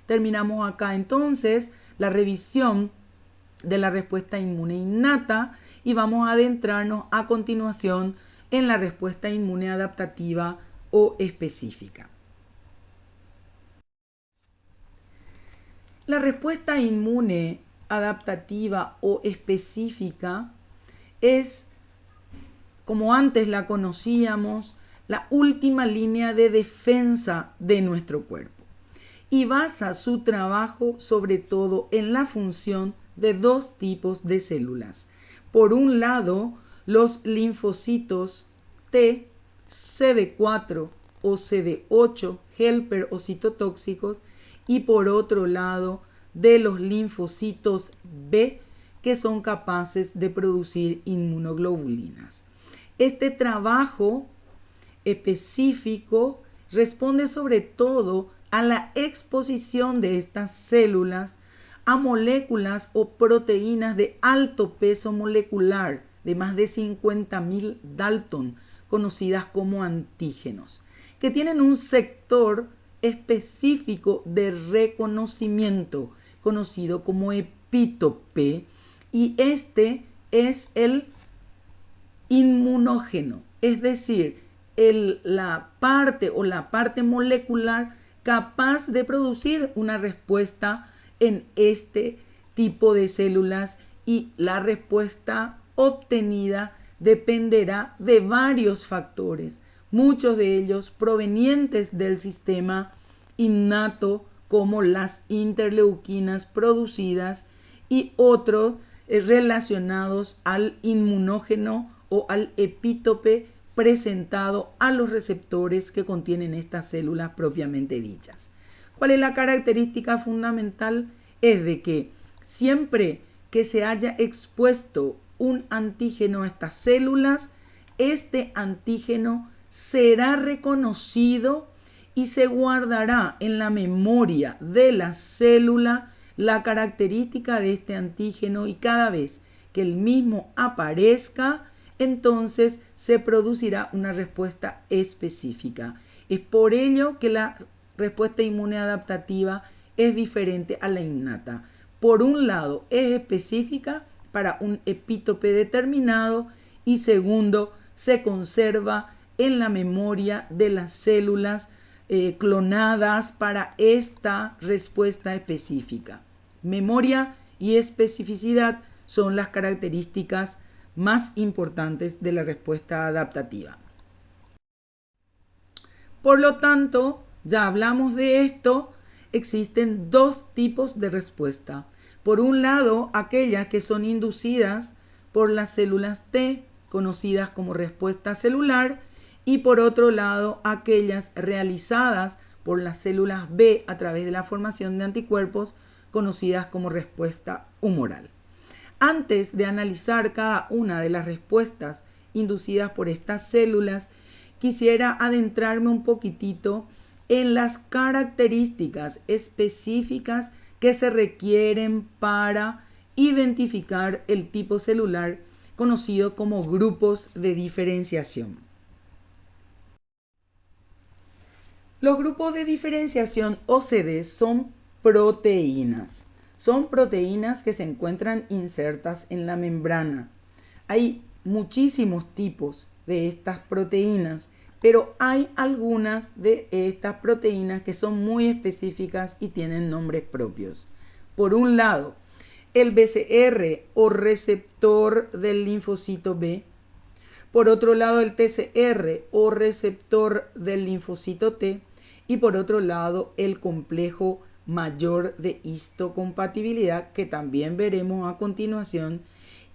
Terminamos acá entonces la revisión de la respuesta inmune innata y vamos a adentrarnos a continuación en la respuesta inmune adaptativa o específica. La respuesta inmune adaptativa o específica es, como antes la conocíamos, la última línea de defensa de nuestro cuerpo y basa su trabajo sobre todo en la función de dos tipos de células. Por un lado, los linfocitos T, CD4 o CD8, helper o citotóxicos, y por otro lado, de los linfocitos B, que son capaces de producir inmunoglobulinas. Este trabajo específico responde sobre todo a la exposición de estas células a moléculas o proteínas de alto peso molecular, de más de 50.000 Dalton, conocidas como antígenos, que tienen un sector específico de reconocimiento, conocido como epítope, y este es el inmunógeno, es decir, la parte molecular capaz de producir una respuesta en este tipo de células, y la respuesta obtenida dependerá de varios factores, muchos de ellos provenientes del sistema innato como las interleuquinas producidas y otros relacionados al inmunógeno o al epítope presentado a los receptores que contienen estas células propiamente dichas. ¿Cuál es la característica fundamental? Es de que siempre que se haya expuesto un antígeno a estas células, este antígeno será reconocido y se guardará en la memoria de la célula la característica de este antígeno, y cada vez que el mismo aparezca, entonces se producirá una respuesta específica. Es por ello que la respuesta inmune adaptativa es diferente a la innata. Por un lado, es específica para un epítope determinado, y segundo, se conserva en la memoria de las células clonadas para esta respuesta específica. Memoria y especificidad son las características más importantes de la respuesta adaptativa. Por lo tanto, ya hablamos de esto, existen dos tipos de respuesta. Por un lado, aquellas que son inducidas por las células T, conocidas como respuesta celular, y por otro lado, aquellas realizadas por las células B a través de la formación de anticuerpos, conocidas como respuesta humoral. Antes de analizar cada una de las respuestas inducidas por estas células, quisiera adentrarme un poquitito en las características específicas que se requieren para identificar el tipo celular, conocido como grupos de diferenciación. Los grupos de diferenciación OCD son proteínas. Son proteínas que se encuentran insertas en la membrana. Hay muchísimos tipos de estas proteínas, pero hay algunas de estas proteínas que son muy específicas y tienen nombres propios. Por un lado, el BCR o receptor del linfocito B. Por otro lado, el TCR o receptor del linfocito T. Y por otro lado, el complejo mayor de histocompatibilidad, que también veremos a continuación,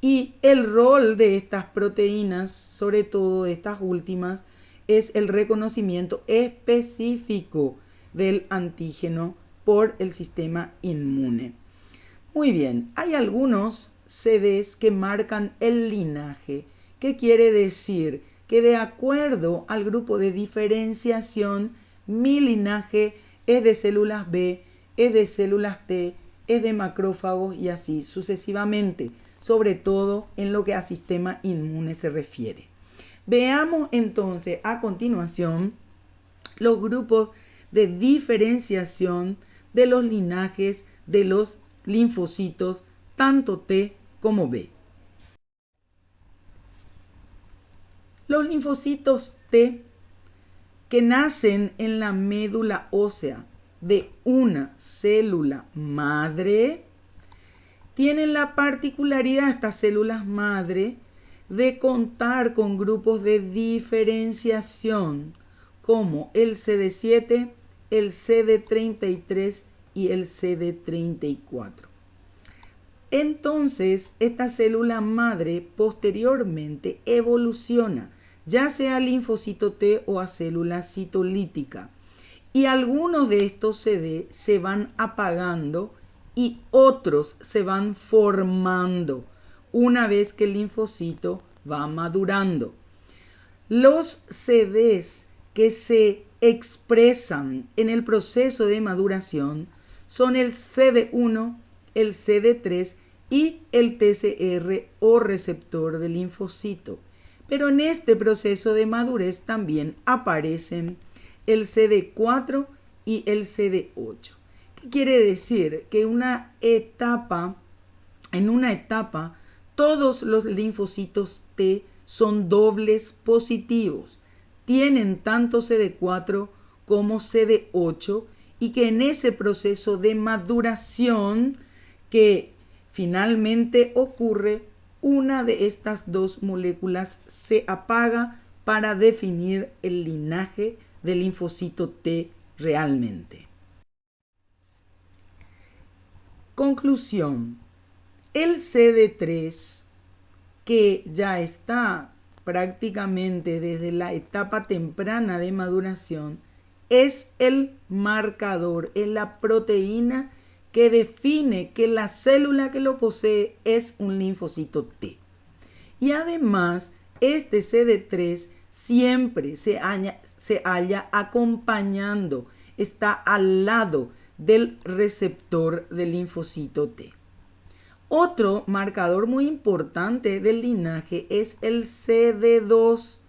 y el rol de estas proteínas, sobre todo de estas últimas, es el reconocimiento específico del antígeno por el sistema inmune. Muy bien, hay algunos CDs que marcan el linaje, que quiere decir que de acuerdo al grupo de diferenciación, mi linaje es de células B, es de células T, es de macrófagos y así sucesivamente, sobre todo en lo que a sistema inmune se refiere. Veamos entonces a continuación los grupos de diferenciación de los linajes de los linfocitos, tanto T como B. Los linfocitos T que nacen en la médula ósea de una célula madre tienen la particularidad, estas células madre, de contar con grupos de diferenciación como el CD7, el CD33 y el CD34. Entonces, esta célula madre posteriormente evoluciona, ya sea a linfocito T o a célula citolítica. Y algunos de estos CD se van apagando y otros se van formando una vez que el linfocito va madurando. Los CDs que se expresan en el proceso de maduración son el CD1, el CD3 y el TCR o receptor del linfocito. Pero en este proceso de madurez también aparecen el CD4 y el CD8. ¿Qué quiere decir? Que en una etapa todos los linfocitos T son dobles positivos. Tienen tanto CD4 como CD8 y que en ese proceso de maduración que finalmente ocurre, una de estas dos moléculas se apaga para definir el linaje del linfocito T realmente. Conclusión. El CD3, que ya está prácticamente desde la etapa temprana de maduración, es el marcador, es la proteína que define que la célula que lo posee es un linfocito T. Y además, este CD3 siempre se halla acompañando, está al lado del receptor del linfocito T. Otro marcador muy importante del linaje es el CD2,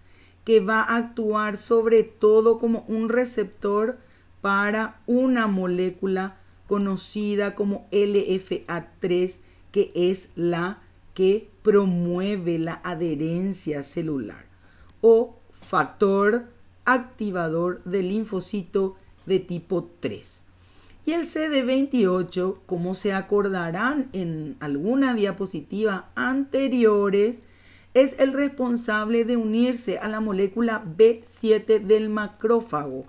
que va a actuar sobre todo como un receptor para una molécula conocida como LFA3, que es la que promueve la adherencia celular, o factor activador del linfocito de tipo 3. Y el CD28, como se acordarán en alguna diapositiva anteriores, es el responsable de unirse a la molécula B7 del macrófago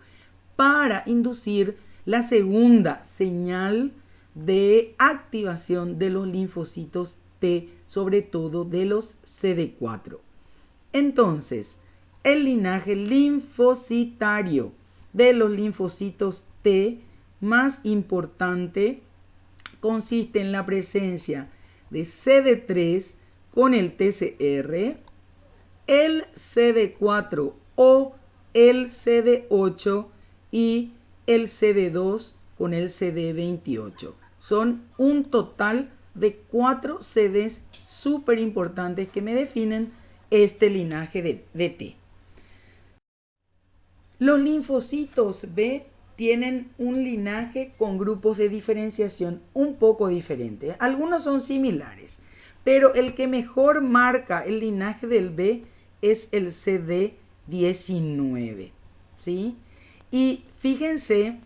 para inducir la segunda señal de activación de los linfocitos T, sobre todo de los CD4. Entonces, el linaje linfocitario de los linfocitos T más importante consiste en la presencia de CD3 con el TCR, el CD4 o el CD8 y el CD2 con el CD28. Son un total de 4 CDs súper importantes que me definen este linaje de T. Los linfocitos B tienen un linaje con grupos de diferenciación un poco diferentes. Algunos son similares, pero el que mejor marca el linaje del B es el CD19, ¿sí? Y fíjense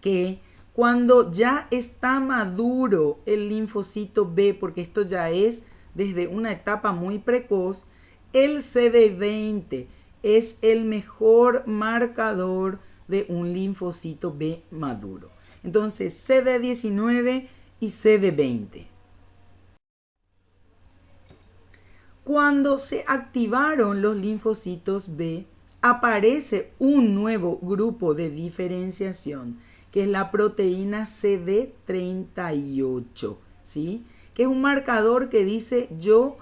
que cuando ya está maduro el linfocito B, porque esto ya es desde una etapa muy precoz, el CD20 es el mejor marcador de un linfocito B maduro. Entonces CD19 y CD20. Cuando se activaron los linfocitos B, aparece un nuevo grupo de diferenciación, que es la proteína CD38, ¿sí? Que es un marcador que dice yo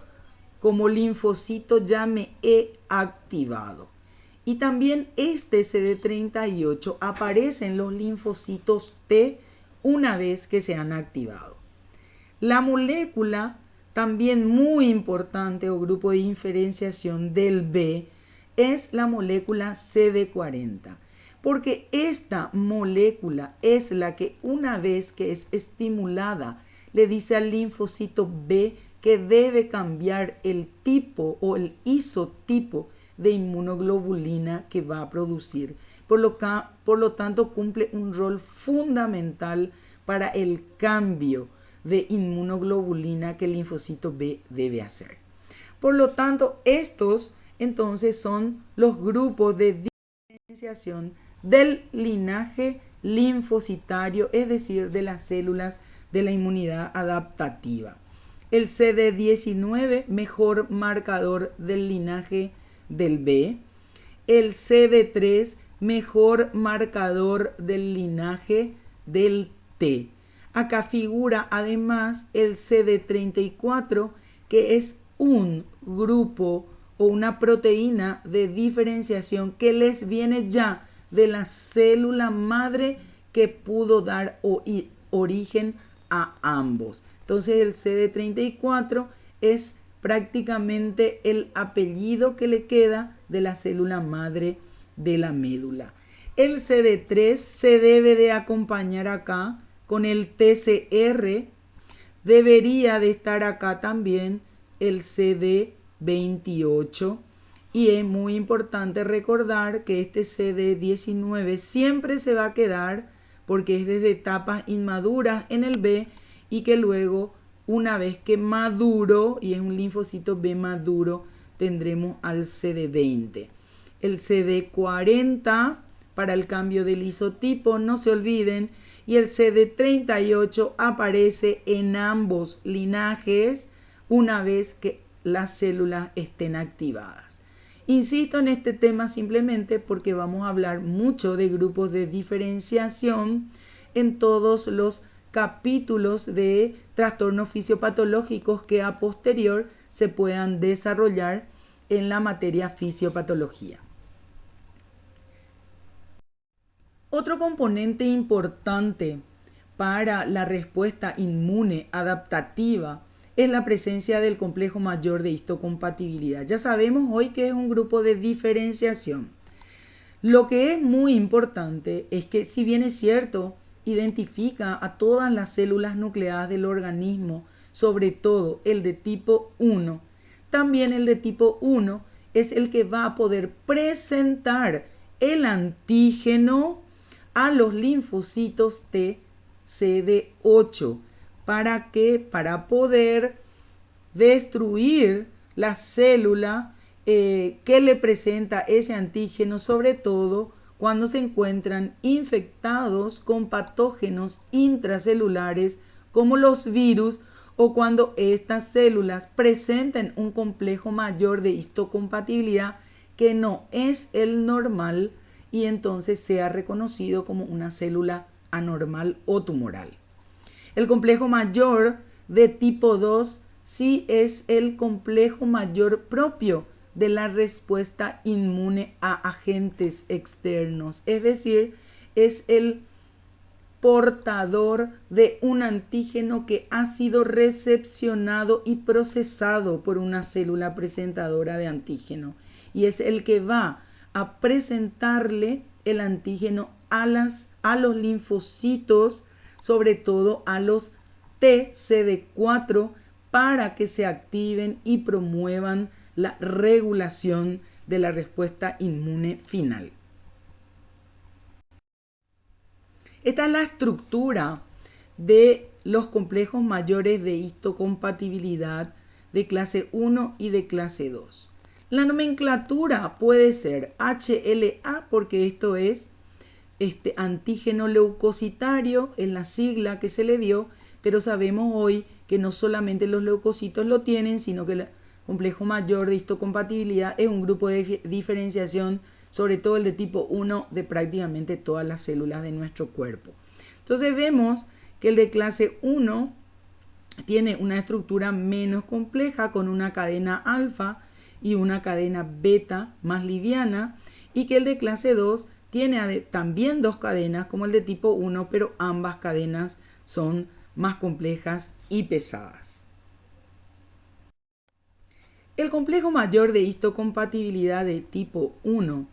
como linfocito ya me he activado. Y también este CD38 aparece en los linfocitos T una vez que se han activado. La molécula también muy importante o grupo de diferenciación del B es la molécula CD40, porque esta molécula es la que una vez que es estimulada le dice al linfocito B que debe cambiar el tipo o el isotipo de inmunoglobulina que va a producir. Por lo tanto, cumple un rol fundamental para el cambio de inmunoglobulina que el linfocito B debe hacer. Por lo tanto, estos entonces son los grupos de diferenciación del linaje linfocitario, es decir, de las células de la inmunidad adaptativa. El CD19, mejor marcador del linaje del B. El CD3, mejor marcador del linaje del T. Acá figura además el CD34, que es un grupo o una proteína de diferenciación que les viene ya de la célula madre que pudo dar origen a ambos. Entonces el CD34 es prácticamente el apellido que le queda de la célula madre de la médula. El CD3 se debe de acompañar acá con el TCR. Debería de estar acá también el CD28. Y es muy importante recordar que este CD19 siempre se va a quedar porque es desde etapas inmaduras en el B y que luego, una vez que maduro, y es un linfocito B maduro, tendremos al CD20. El CD40 para el cambio del isotipo, no se olviden, y el CD38 aparece en ambos linajes una vez que las células estén activadas. Insisto en este tema simplemente porque vamos a hablar mucho de grupos de diferenciación en todos los capítulos de trastornos fisiopatológicos que a posterior se puedan desarrollar en la materia fisiopatología. Otro componente importante para la respuesta inmune adaptativa es la presencia del complejo mayor de histocompatibilidad. Ya sabemos hoy que es un grupo de diferenciación. Lo que es muy importante es que, si bien es cierto, identifica a todas las células nucleadas del organismo, sobre todo el de tipo 1, también el de tipo 1 es el que va a poder presentar el antígeno a los linfocitos T CD8. ¿Para qué? Para poder destruir la célula que le presenta ese antígeno, sobre todo cuando se encuentran infectados con patógenos intracelulares como los virus, o cuando estas células presenten un complejo mayor de histocompatibilidad que no es el normal y entonces sea reconocido como una célula anormal o tumoral. El complejo mayor de tipo 2 sí es el complejo mayor propio de la respuesta inmune a agentes externos, es decir, es el portador de un antígeno que ha sido recepcionado y procesado por una célula presentadora de antígeno, y es el que va a presentarle el antígeno a los linfocitos, sobre todo a los TCD4, para que se activen y promuevan la regulación de la respuesta inmune final. Esta es la estructura de los complejos mayores de histocompatibilidad de clase 1 y de clase 2. La nomenclatura puede ser HLA, porque esto es antígeno leucocitario, es la sigla que se le dio, pero sabemos hoy que no solamente los leucocitos lo tienen, sino que el complejo mayor de histocompatibilidad es un grupo de diferenciación, sobre todo el de tipo 1, de prácticamente todas las células de nuestro cuerpo. Entonces vemos que el de clase 1 tiene una estructura menos compleja con una cadena alfa y una cadena beta más liviana, y que el de clase 2 tiene también dos cadenas como el de tipo 1, pero ambas cadenas son más complejas y pesadas. El complejo mayor de histocompatibilidad de tipo 1,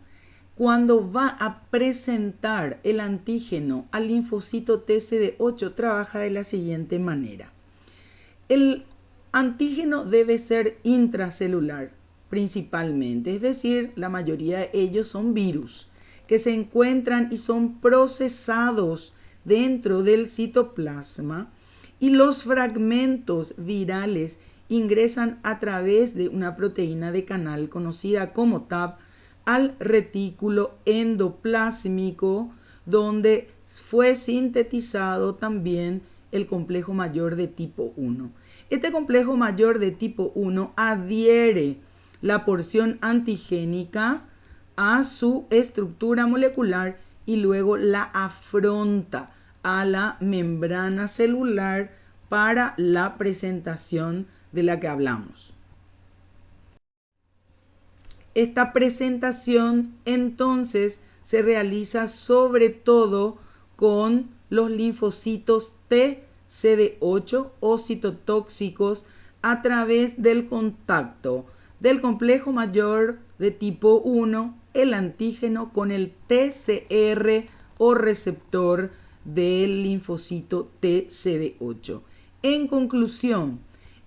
cuando va a presentar el antígeno al linfocito TCD8, trabaja de la siguiente manera. El antígeno debe ser intracelular principalmente, es decir, la mayoría de ellos son virus que se encuentran y son procesados dentro del citoplasma, y los fragmentos virales ingresan a través de una proteína de canal conocida como TAP al retículo endoplásmico, donde fue sintetizado también el complejo mayor de tipo 1. Este complejo mayor de tipo 1 adhiere la porción antigénica a su estructura molecular y luego la afronta a la membrana celular para la presentación de la que hablamos. Esta presentación entonces se realiza sobre todo con los linfocitos T CD8 o citotóxicos a través del contacto del complejo mayor de tipo 1, el antígeno, con el TCR o receptor del linfocito TCD8. En conclusión,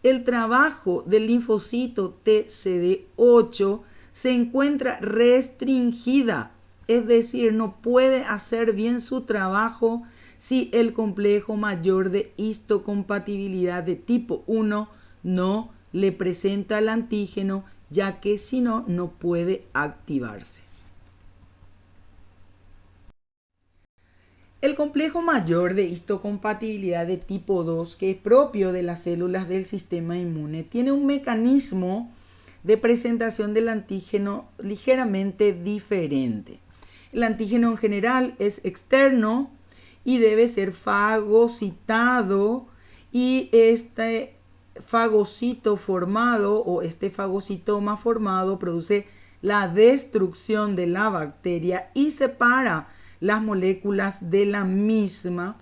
el trabajo del linfocito TCD8 se encuentra restringida, es decir, no puede hacer bien su trabajo si el complejo mayor de histocompatibilidad de tipo 1 no le presenta el antígeno, ya que si no, no puede activarse. El complejo mayor de histocompatibilidad de tipo 2, que es propio de las células del sistema inmune, tiene un mecanismo de presentación del antígeno ligeramente diferente. El antígeno en general es externo y debe ser fagocitado, y este fagocito formado o este fagocitoma formado produce la destrucción de la bacteria y separa las moléculas de la misma,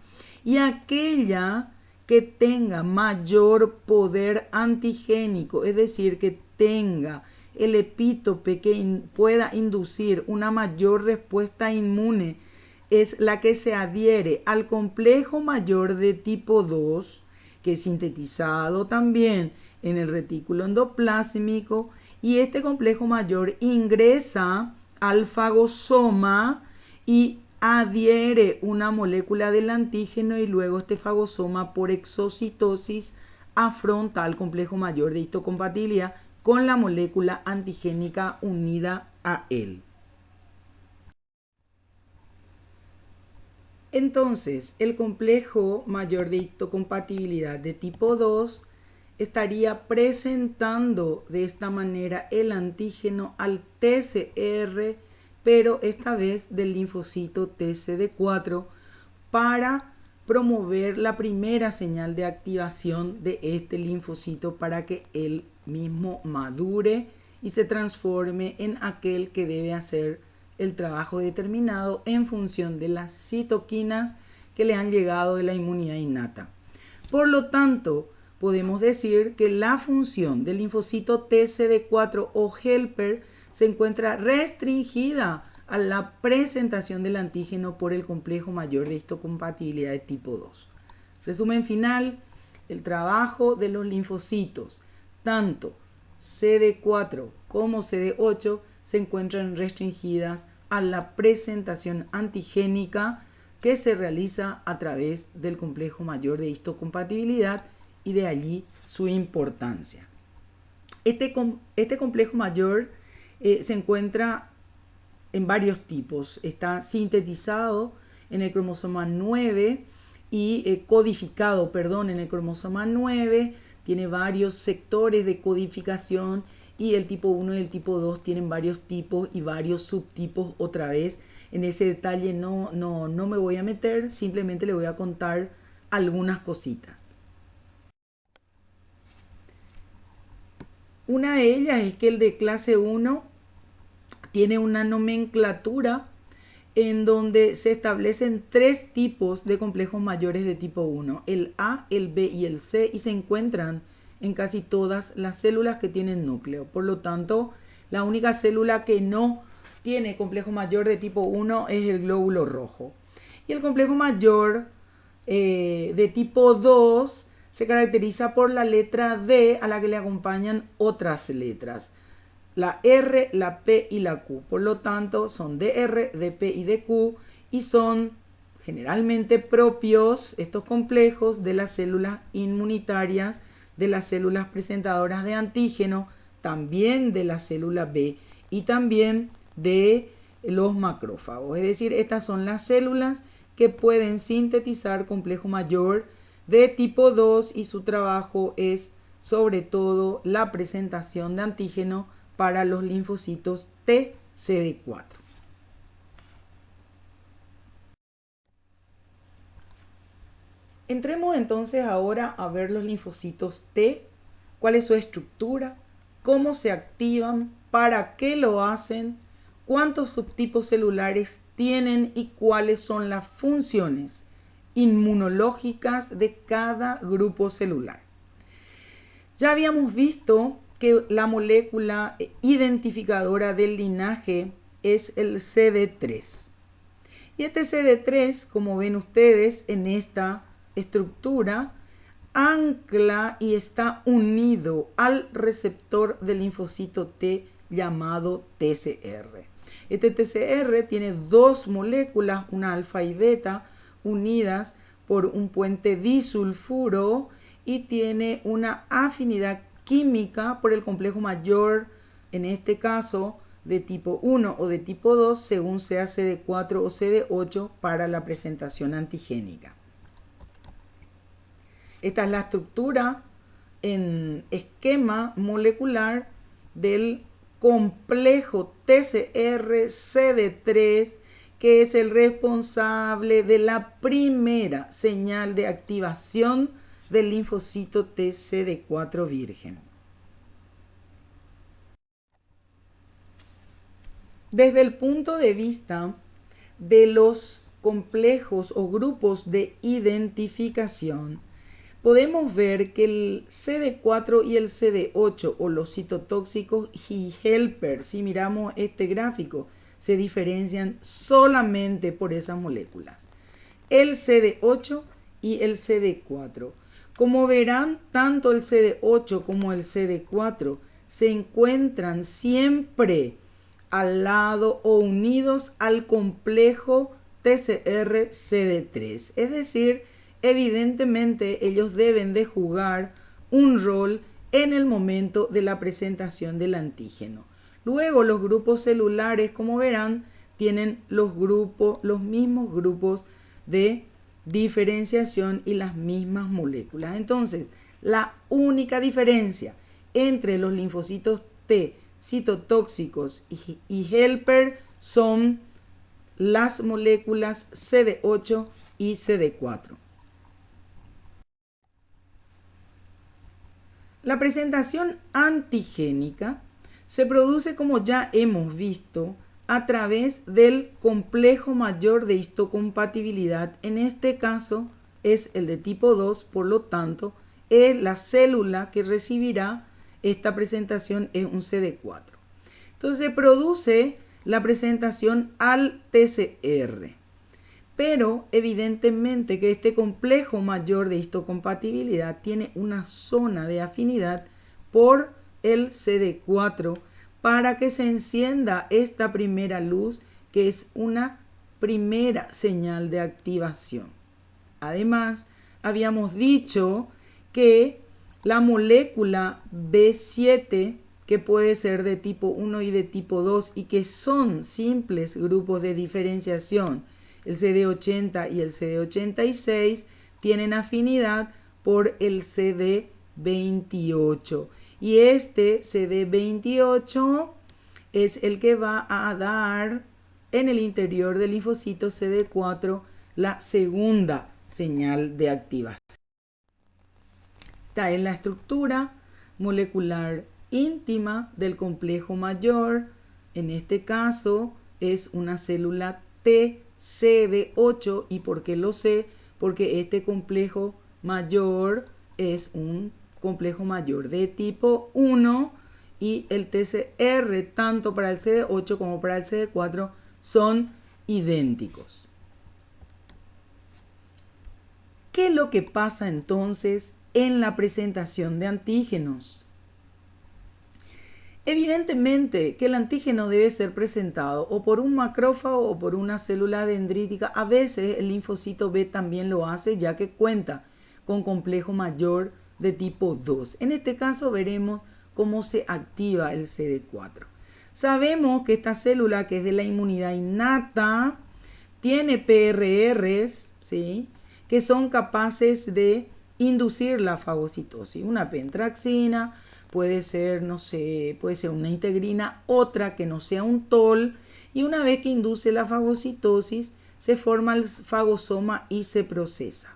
y aquella que tenga mayor poder antigénico, es decir, que tenga el epítope que pueda inducir una mayor respuesta inmune, es la que se adhiere al complejo mayor de tipo 2, que es sintetizado también en el retículo endoplásmico, y este complejo mayor ingresa al fagosoma y adhiere una molécula del antígeno, y luego este fagosoma por exocitosis afronta al complejo mayor de histocompatibilidad con la molécula antigénica unida a él. Entonces, el complejo mayor de histocompatibilidad de tipo 2 estaría presentando de esta manera el antígeno al TCR, pero esta vez del linfocito TCD4, para promover la primera señal de activación de este linfocito para que él mismo madure y se transforme en aquel que debe hacer el trabajo determinado en función de las citoquinas que le han llegado de la inmunidad innata. Por lo tanto, podemos decir que la función del linfocito TCD4 o helper se encuentra restringida a la presentación del antígeno por el complejo mayor de histocompatibilidad de tipo 2. Resumen final: el trabajo de los linfocitos, tanto CD4 como CD8, se encuentran restringidas a la presentación antigénica que se realiza a través del complejo mayor de histocompatibilidad, y de allí su importancia. Este complejo mayor se encuentra en varios tipos. Está sintetizado en el cromosoma 9 y codificado, perdón, en el cromosoma 9. Tiene varios sectores de codificación y el tipo 1 y el tipo 2 tienen varios tipos y varios subtipos otra vez. En ese detalle no me voy a meter, simplemente le voy a contar algunas cositas. Una de ellas es que el de clase 1 tiene una nomenclatura en donde se establecen 3 tipos de complejos mayores de tipo 1, el A, el B y el C, y se encuentran en casi todas las células que tienen núcleo. Por lo tanto, la única célula que no tiene complejo mayor de tipo 1 es el glóbulo rojo. Y el complejo mayor de tipo 2 se caracteriza por la letra D a la que le acompañan otras letras. La R, la P y la Q. Por lo tanto, son DR, DP y DQ y son generalmente propios estos complejos de las células inmunitarias, de las células presentadoras de antígeno, también de la célula B y también de los macrófagos. Es decir, estas son las células que pueden sintetizar complejo mayor de tipo 2 y su trabajo es sobre todo la presentación de antígeno para los linfocitos T CD4. Entremos entonces ahora a ver los linfocitos T, cuál es su estructura, cómo se activan, para qué lo hacen, cuántos subtipos celulares tienen y cuáles son las funciones inmunológicas de cada grupo celular. Ya habíamos visto que la molécula identificadora del linaje es el CD3. Y este CD3, como ven ustedes en esta estructura, ancla y está unido al receptor del linfocito T llamado TCR. Este TCR tiene 2 moléculas, una alfa y beta, unidas por un puente disulfuro y tiene una afinidad química por el complejo mayor, en este caso de tipo 1 o de tipo 2, según sea CD4 o CD8 para la presentación antigénica. Esta es la estructura en esquema molecular del complejo TCR-CD3, que es el responsable de la primera señal de activación del linfocito TCD4 virgen. Desde el punto de vista de los complejos o grupos de identificación, podemos ver que el CD4 y el CD8 o los citotóxicos y helper, si miramos este gráfico, se diferencian solamente por esas moléculas. El CD8 y el CD4. Como verán, tanto el CD8 como el CD4 se encuentran siempre al lado o unidos al complejo TCR-CD3. Es decir, evidentemente ellos deben de jugar un rol en el momento de la presentación del antígeno. Luego los grupos celulares, como verán, tienen los mismos grupos de diferenciación y las mismas moléculas. Entonces, la única diferencia entre los linfocitos T citotóxicos y helper son las moléculas CD8 y CD4. La presentación antigénica se produce, como ya hemos visto, a través del complejo mayor de histocompatibilidad. En este caso es el de tipo 2, por lo tanto, la célula que recibirá esta presentación es un CD4. Entonces se produce la presentación al TCR. Pero evidentemente que este complejo mayor de histocompatibilidad tiene una zona de afinidad por el CD4 para que se encienda esta primera luz, que es una primera señal de activación. Además, habíamos dicho que la molécula B7 que puede ser de tipo 1 y de tipo 2 y que son simples grupos de diferenciación, el CD80 y el CD86, tienen afinidad por el CD28. Y este CD28 es el que va a dar en el interior del linfocito CD4 la segunda señal de activación. Esta es la estructura molecular íntima del complejo mayor. En este caso es una célula TCD8. ¿Y por qué lo sé? Porque este complejo mayor es un complejo mayor de tipo 1 y el TCR tanto para el CD8 como para el CD4 son idénticos. ¿Qué es lo que pasa entonces en la presentación de antígenos? Evidentemente que el antígeno debe ser presentado o por un macrófago o por una célula dendrítica. A veces el linfocito B también lo hace, ya que cuenta con complejo mayor de tipo 2. En este caso veremos cómo se activa el CD4. Sabemos que esta célula, que es de la inmunidad innata, tiene PRRs, ¿sí?, que son capaces de inducir la fagocitosis. Una pentraxina, puede ser, no sé, puede ser una integrina, otra que no sea un TOL, y una vez que induce la fagocitosis, se forma el fagosoma y se procesa.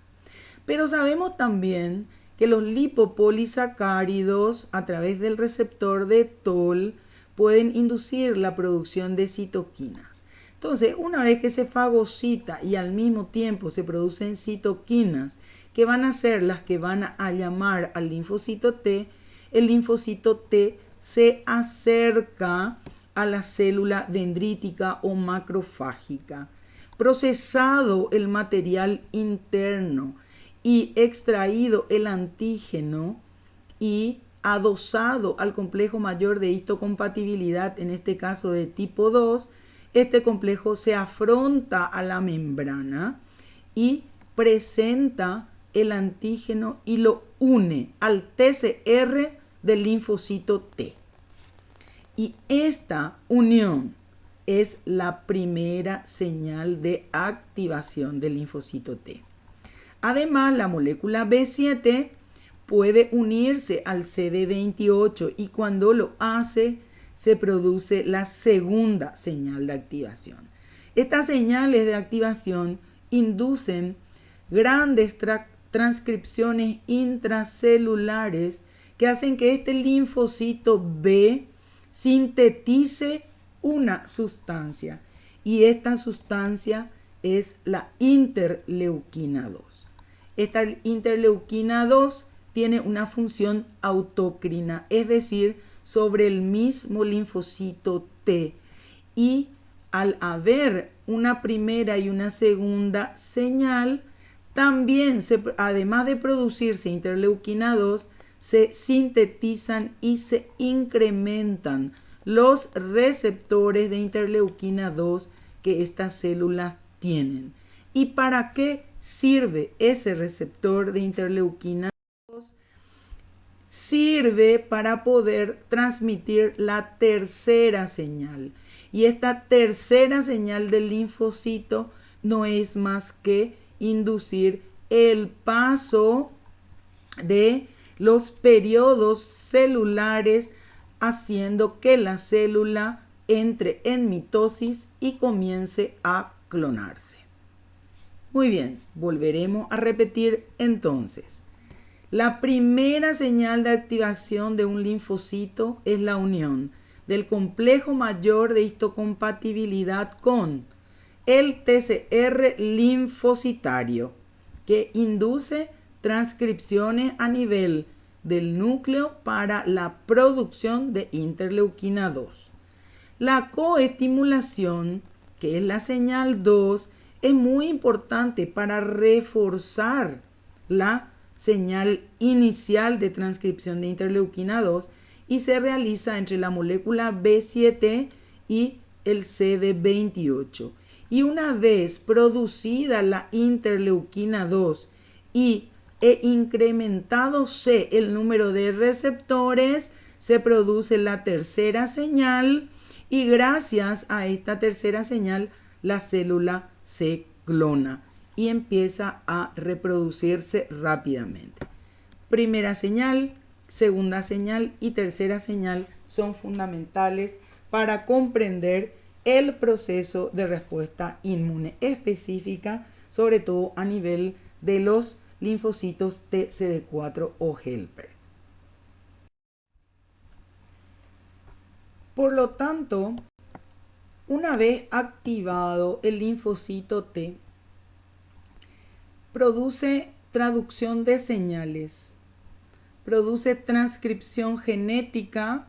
Pero sabemos también que los lipopolisacáridos, a través del receptor de TOL, pueden inducir la producción de citoquinas. Entonces, una vez que se fagocita y al mismo tiempo se producen citoquinas, que van a ser las que van a llamar al linfocito T, el linfocito T se acerca a la célula dendrítica o macrofágica. Procesado el material interno y extraído el antígeno y adosado al complejo mayor de histocompatibilidad, en este caso de tipo 2, este complejo se afronta a la membrana y presenta el antígeno y lo une al TCR del linfocito T. Y esta unión es la primera señal de activación del linfocito T. Además, la molécula B7 puede unirse al CD28 y cuando lo hace, se produce la segunda señal de activación. Estas señales de activación inducen grandes transcripciones intracelulares que hacen que este linfocito B sintetice una sustancia, y esta sustancia es la interleuquina 2. Esta interleuquina 2 tiene una función autócrina, es decir, sobre el mismo linfocito T, y al haber una primera y una segunda señal, también además de producirse interleuquina 2, se sintetizan y se incrementan los receptores de interleuquina 2 que estas células tienen. ¿Y para qué sirve ese receptor de interleuquina 2? Sirve para poder transmitir la tercera señal. Y esta tercera señal del linfocito no es más que inducir el paso de los periodos celulares, haciendo que la célula entre en mitosis y comience a clonarse. Muy bien, volveremos a repetir entonces. La primera señal de activación de un linfocito es la unión del complejo mayor de histocompatibilidad con el TCR linfocitario, que induce transcripciones a nivel del núcleo para la producción de interleuquina 2. La coestimulación, que es la señal 2, es muy importante para reforzar la señal inicial de transcripción de interleuquina 2 y se realiza entre la molécula B7 y el CD28. Y una vez producida la interleuquina 2 e incrementado el número de receptores, se produce la tercera señal y gracias a esta tercera señal la célula se clona y empieza a reproducirse rápidamente. Primera señal, segunda señal y tercera señal son fundamentales para comprender el proceso de respuesta inmune específica, sobre todo a nivel de los linfocitos T CD4 o helper. Por lo tanto, una vez activado el linfocito T, produce traducción de señales, produce transcripción genética,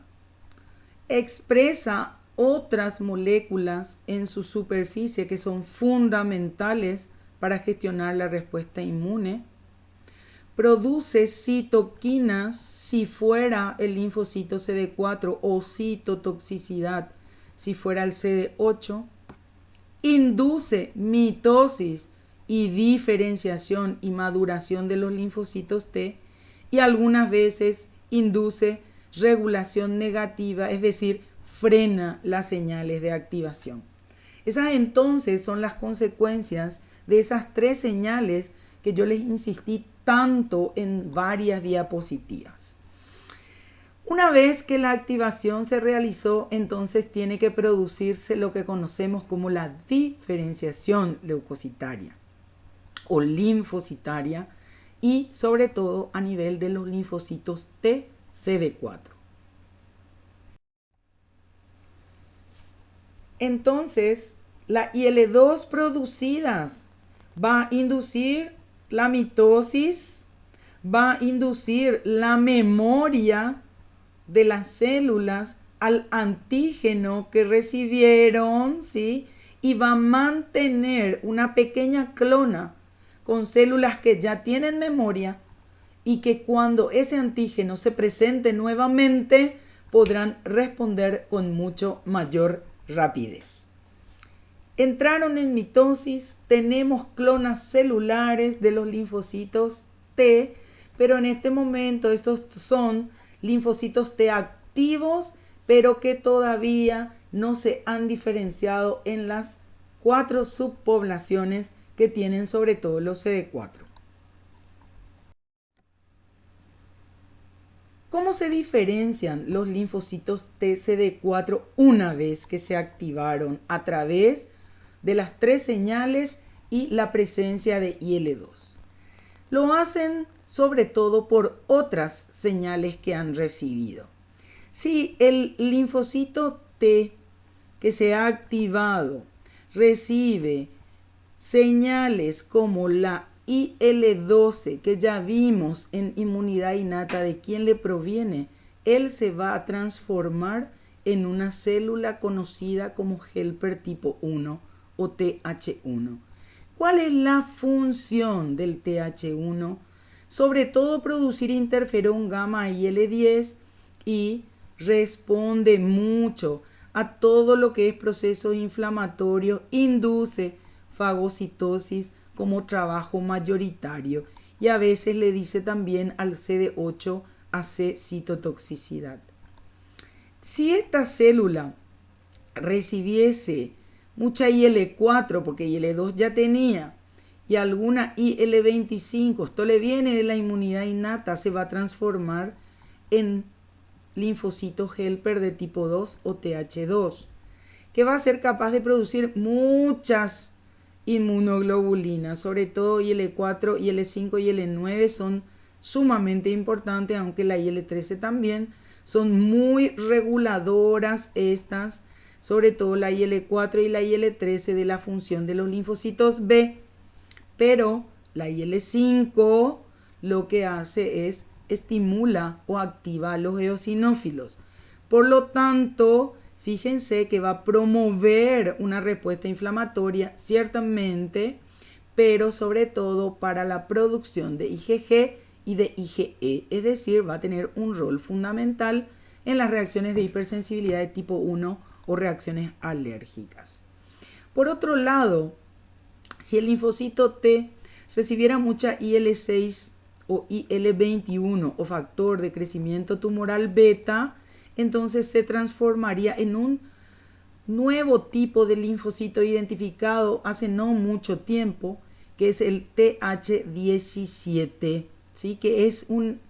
expresa otras moléculas en su superficie que son fundamentales para gestionar la respuesta inmune, produce citoquinas si fuera el linfocito CD4 o citotoxicidad si fuera el CD8, induce mitosis y diferenciación y maduración de los linfocitos T y algunas veces induce regulación negativa, es decir, frena las señales de activación. Esas entonces son las consecuencias de esas tres señales que yo les insistí tanto en varias diapositivas. Una vez que la activación se realizó, entonces tiene que producirse lo que conocemos como la diferenciación leucocitaria o linfocitaria y sobre todo a nivel de los linfocitos T CD4. Entonces, la IL-2 producidas va a inducir la mitosis, va a inducir la memoria de las células al antígeno que recibieron, ¿sí? Y va a mantener una pequeña clona con células que ya tienen memoria y que cuando ese antígeno se presente nuevamente podrán responder con mucho mayor rapidez. Entraron en mitosis, tenemos clonas celulares de los linfocitos T, pero en este momento estos son linfocitos T activos, pero que todavía no se han diferenciado en las 4 subpoblaciones que tienen sobre todo los CD4. ¿Cómo se diferencian los linfocitos T CD4 una vez que se activaron a través de las tres señales y la presencia de IL-2? Lo hacen sobre todo por otras señales que han recibido. Si el linfocito T que se ha activado recibe señales como la IL-12 que ya vimos en inmunidad innata de quién le proviene, él se va a transformar en una célula conocida como helper tipo 1 o TH1. ¿Cuál es la función del TH1? Sobre todo producir interferón gamma IL-10 y responde mucho a todo lo que es procesos inflamatorios, induce fagocitosis como trabajo mayoritario y a veces le dice también al CD8 hace citotoxicidad. Si esta célula recibiese mucha IL-4 porque IL-2 ya tenía y alguna IL-25, esto le viene de la inmunidad innata, se va a transformar en linfocito helper de tipo 2 o TH2, que va a ser capaz de producir muchas inmunoglobulinas, sobre todo IL-4, IL-5 y IL-9 son sumamente importantes, aunque la IL-13 también, son muy reguladoras estas, sobre todo la IL-4 y la IL-13 de la función de los linfocitos B, pero la IL-5 lo que hace es estimula o activa a los eosinófilos. Por lo tanto, fíjense que va a promover una respuesta inflamatoria, ciertamente, pero sobre todo para la producción de IgG y de IgE, es decir, va a tener un rol fundamental en las reacciones de hipersensibilidad de tipo 1 o reacciones alérgicas. Por otro lado, si el linfocito T recibiera mucha IL-6 o IL-21 o factor de crecimiento tumoral beta, entonces se transformaría en un nuevo tipo de linfocito identificado hace no mucho tiempo, que es el TH17, ¿sí? Que es un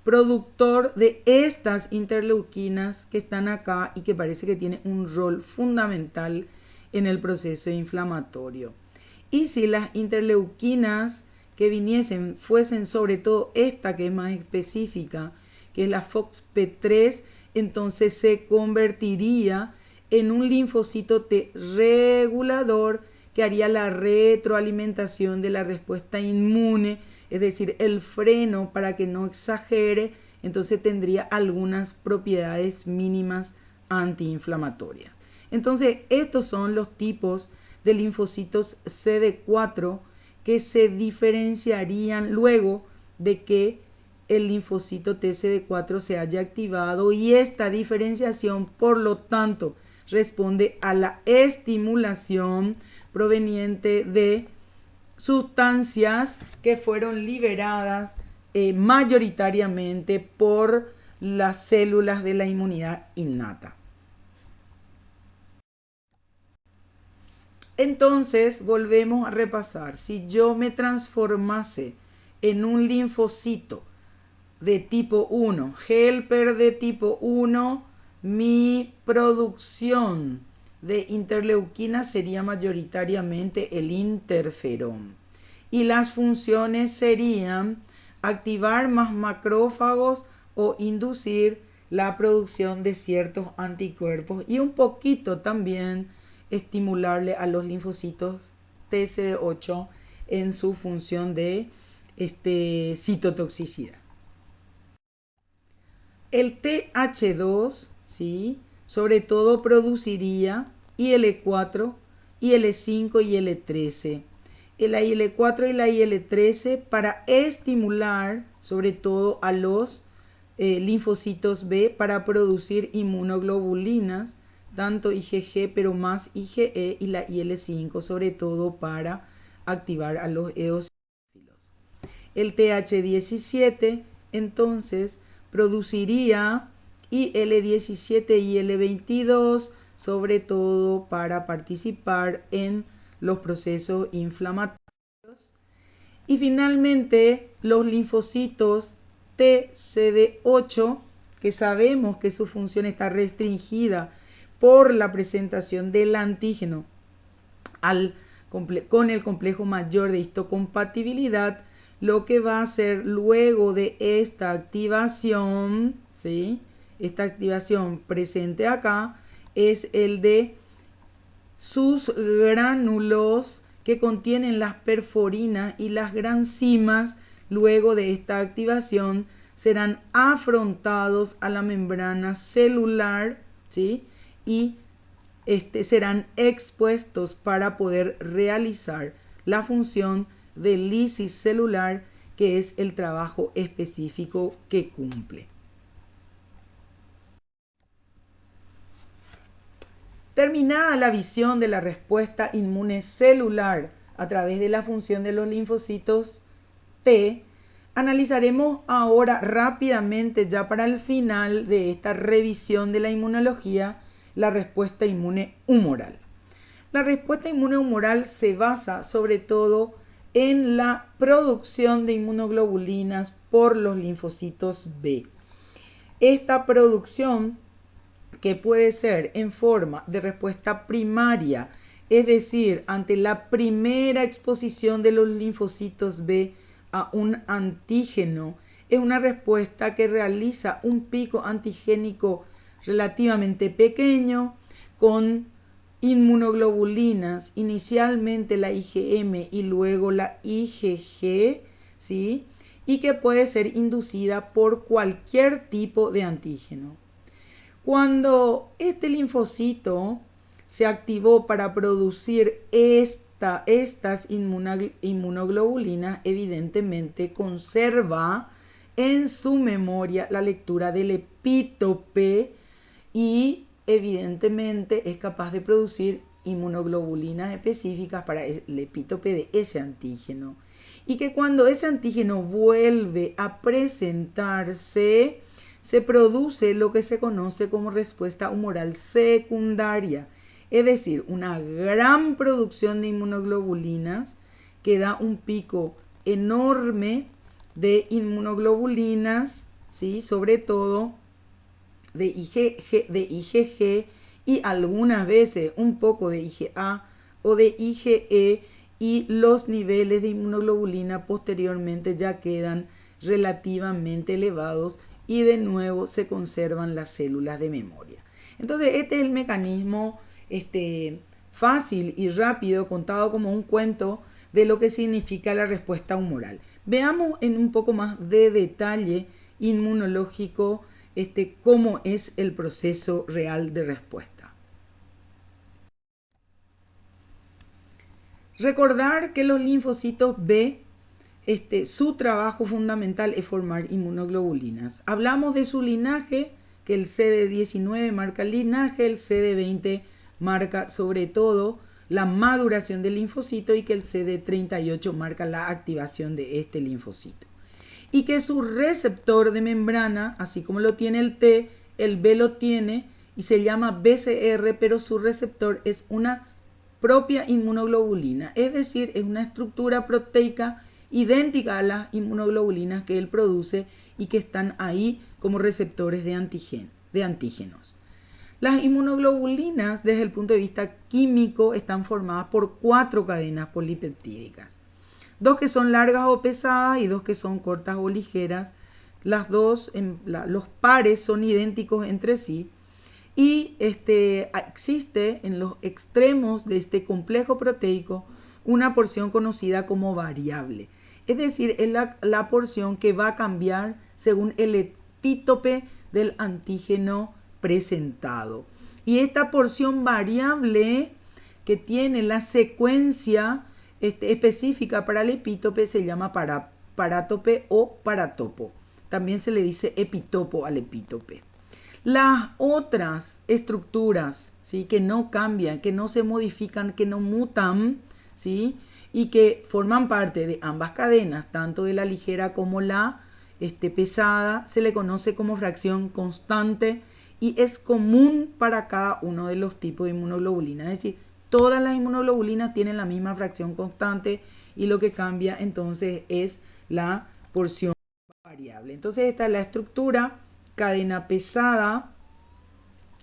productor de estas interleuquinas que están acá y que parece que tiene un rol fundamental en el proceso inflamatorio. Y si las interleuquinas que fuesen sobre todo esta que es más específica, que es la FOXP3, entonces se convertiría en un linfocito T regulador que haría la retroalimentación de la respuesta inmune, es decir, el freno para que no exagere, entonces tendría algunas propiedades mínimas antiinflamatorias. Entonces, estos son los tipos de linfocitos CD4 que se diferenciarían luego de que el linfocito TCD4 se haya activado, y esta diferenciación, por lo tanto, responde a la estimulación proveniente de sustancias que fueron liberadas mayoritariamente por las células de la inmunidad innata. Entonces, volvemos a repasar. Si yo me transformase en un linfocito de tipo 1, helper de tipo 1, mi producción de interleuquina sería mayoritariamente el interferón. Y las funciones serían activar más macrófagos o inducir la producción de ciertos anticuerpos, y un poquito también estimularle a los linfocitos TCD8 en su función de citotoxicidad. El TH2, ¿sí?, sobre todo produciría IL4, IL5 y IL13. La IL4 y la IL13 para estimular sobre todo a los linfocitos B para producir inmunoglobulinas, tanto IgG pero más IgE, y la IL5 sobre todo para activar a los eosinófilos. El TH17 entonces produciría IL17 y IL22 sobre todo para participar en los procesos inflamatorios. Y finalmente los linfocitos TCD8, que sabemos que su función está restringida por la presentación del antígeno con el complejo mayor de histocompatibilidad, lo que va a hacer luego de esta activación, ¿sí?, esta activación presente acá, es el de sus gránulos que contienen las perforinas, y las granzimas luego de esta activación serán afrontados a la membrana celular, ¿sí?, y serán expuestos para poder realizar la función de lisis celular, que es el trabajo específico que cumple. Terminada la visión de la respuesta inmune celular a través de la función de los linfocitos T, analizaremos ahora rápidamente, ya para el final de esta revisión de la inmunología, la respuesta inmune humoral. La respuesta inmune humoral se basa sobre todo en la producción de inmunoglobulinas por los linfocitos B. Esta producción, que puede ser en forma de respuesta primaria, es decir, ante la primera exposición de los linfocitos B a un antígeno, es una respuesta que realiza un pico antigénico relativamente pequeño con inmunoglobulinas, inicialmente la IgM y luego la IgG, ¿sí?, y que puede ser inducida por cualquier tipo de antígeno. Cuando este linfocito se activó para producir estas inmunoglobulinas, evidentemente conserva en su memoria la lectura del epítope y evidentemente es capaz de producir inmunoglobulinas específicas para el epítope de ese antígeno. Y que cuando ese antígeno vuelve a presentarse, se produce lo que se conoce como respuesta humoral secundaria, es decir, una gran producción de inmunoglobulinas que da un pico enorme de inmunoglobulinas, ¿sí? Sobre todo de IgG y algunas veces un poco de IgA o de IgE, y los niveles de inmunoglobulina posteriormente ya quedan relativamente elevados y de nuevo se conservan las células de memoria. Entonces este es el mecanismo fácil y rápido, contado como un cuento, de lo que significa la respuesta humoral. Veamos en un poco más de detalle inmunológico cómo es el proceso real de respuesta. Recordar que los linfocitos B, su trabajo fundamental es formar inmunoglobulinas. Hablamos de su linaje, que el CD19 marca el linaje, el CD20 marca sobre todo la maduración del linfocito y que el CD38 marca la activación de este linfocito. Y que su receptor de membrana, así como lo tiene el T, el B lo tiene y se llama BCR, pero su receptor es una propia inmunoglobulina, es decir, es una estructura proteica idéntica a las inmunoglobulinas que él produce y que están ahí como receptores de antígenos. Las inmunoglobulinas, desde el punto de vista químico, están formadas por 4 cadenas polipeptídicas. 2 que son largas o pesadas y 2 que son cortas o ligeras. Los pares son idénticos entre sí. Y existe en los extremos de este complejo proteico una porción conocida como variable. Es decir, es la porción que va a cambiar según el epítope del antígeno presentado. Y esta porción variable que tiene la secuencia específica para el epítope se llama parátope o paratopo. También se le dice epitopo al epítope. Las otras estructuras, ¿sí?, que no cambian, que no se modifican, que no mutan, ¿sí?, y que forman parte de ambas cadenas, tanto de la ligera como la pesada, se le conoce como fracción constante y es común para cada uno de los tipos de inmunoglobulina. Es decir, todas las inmunoglobulinas tienen la misma fracción constante y lo que cambia entonces es la porción variable. Entonces esta es la estructura: cadena pesada,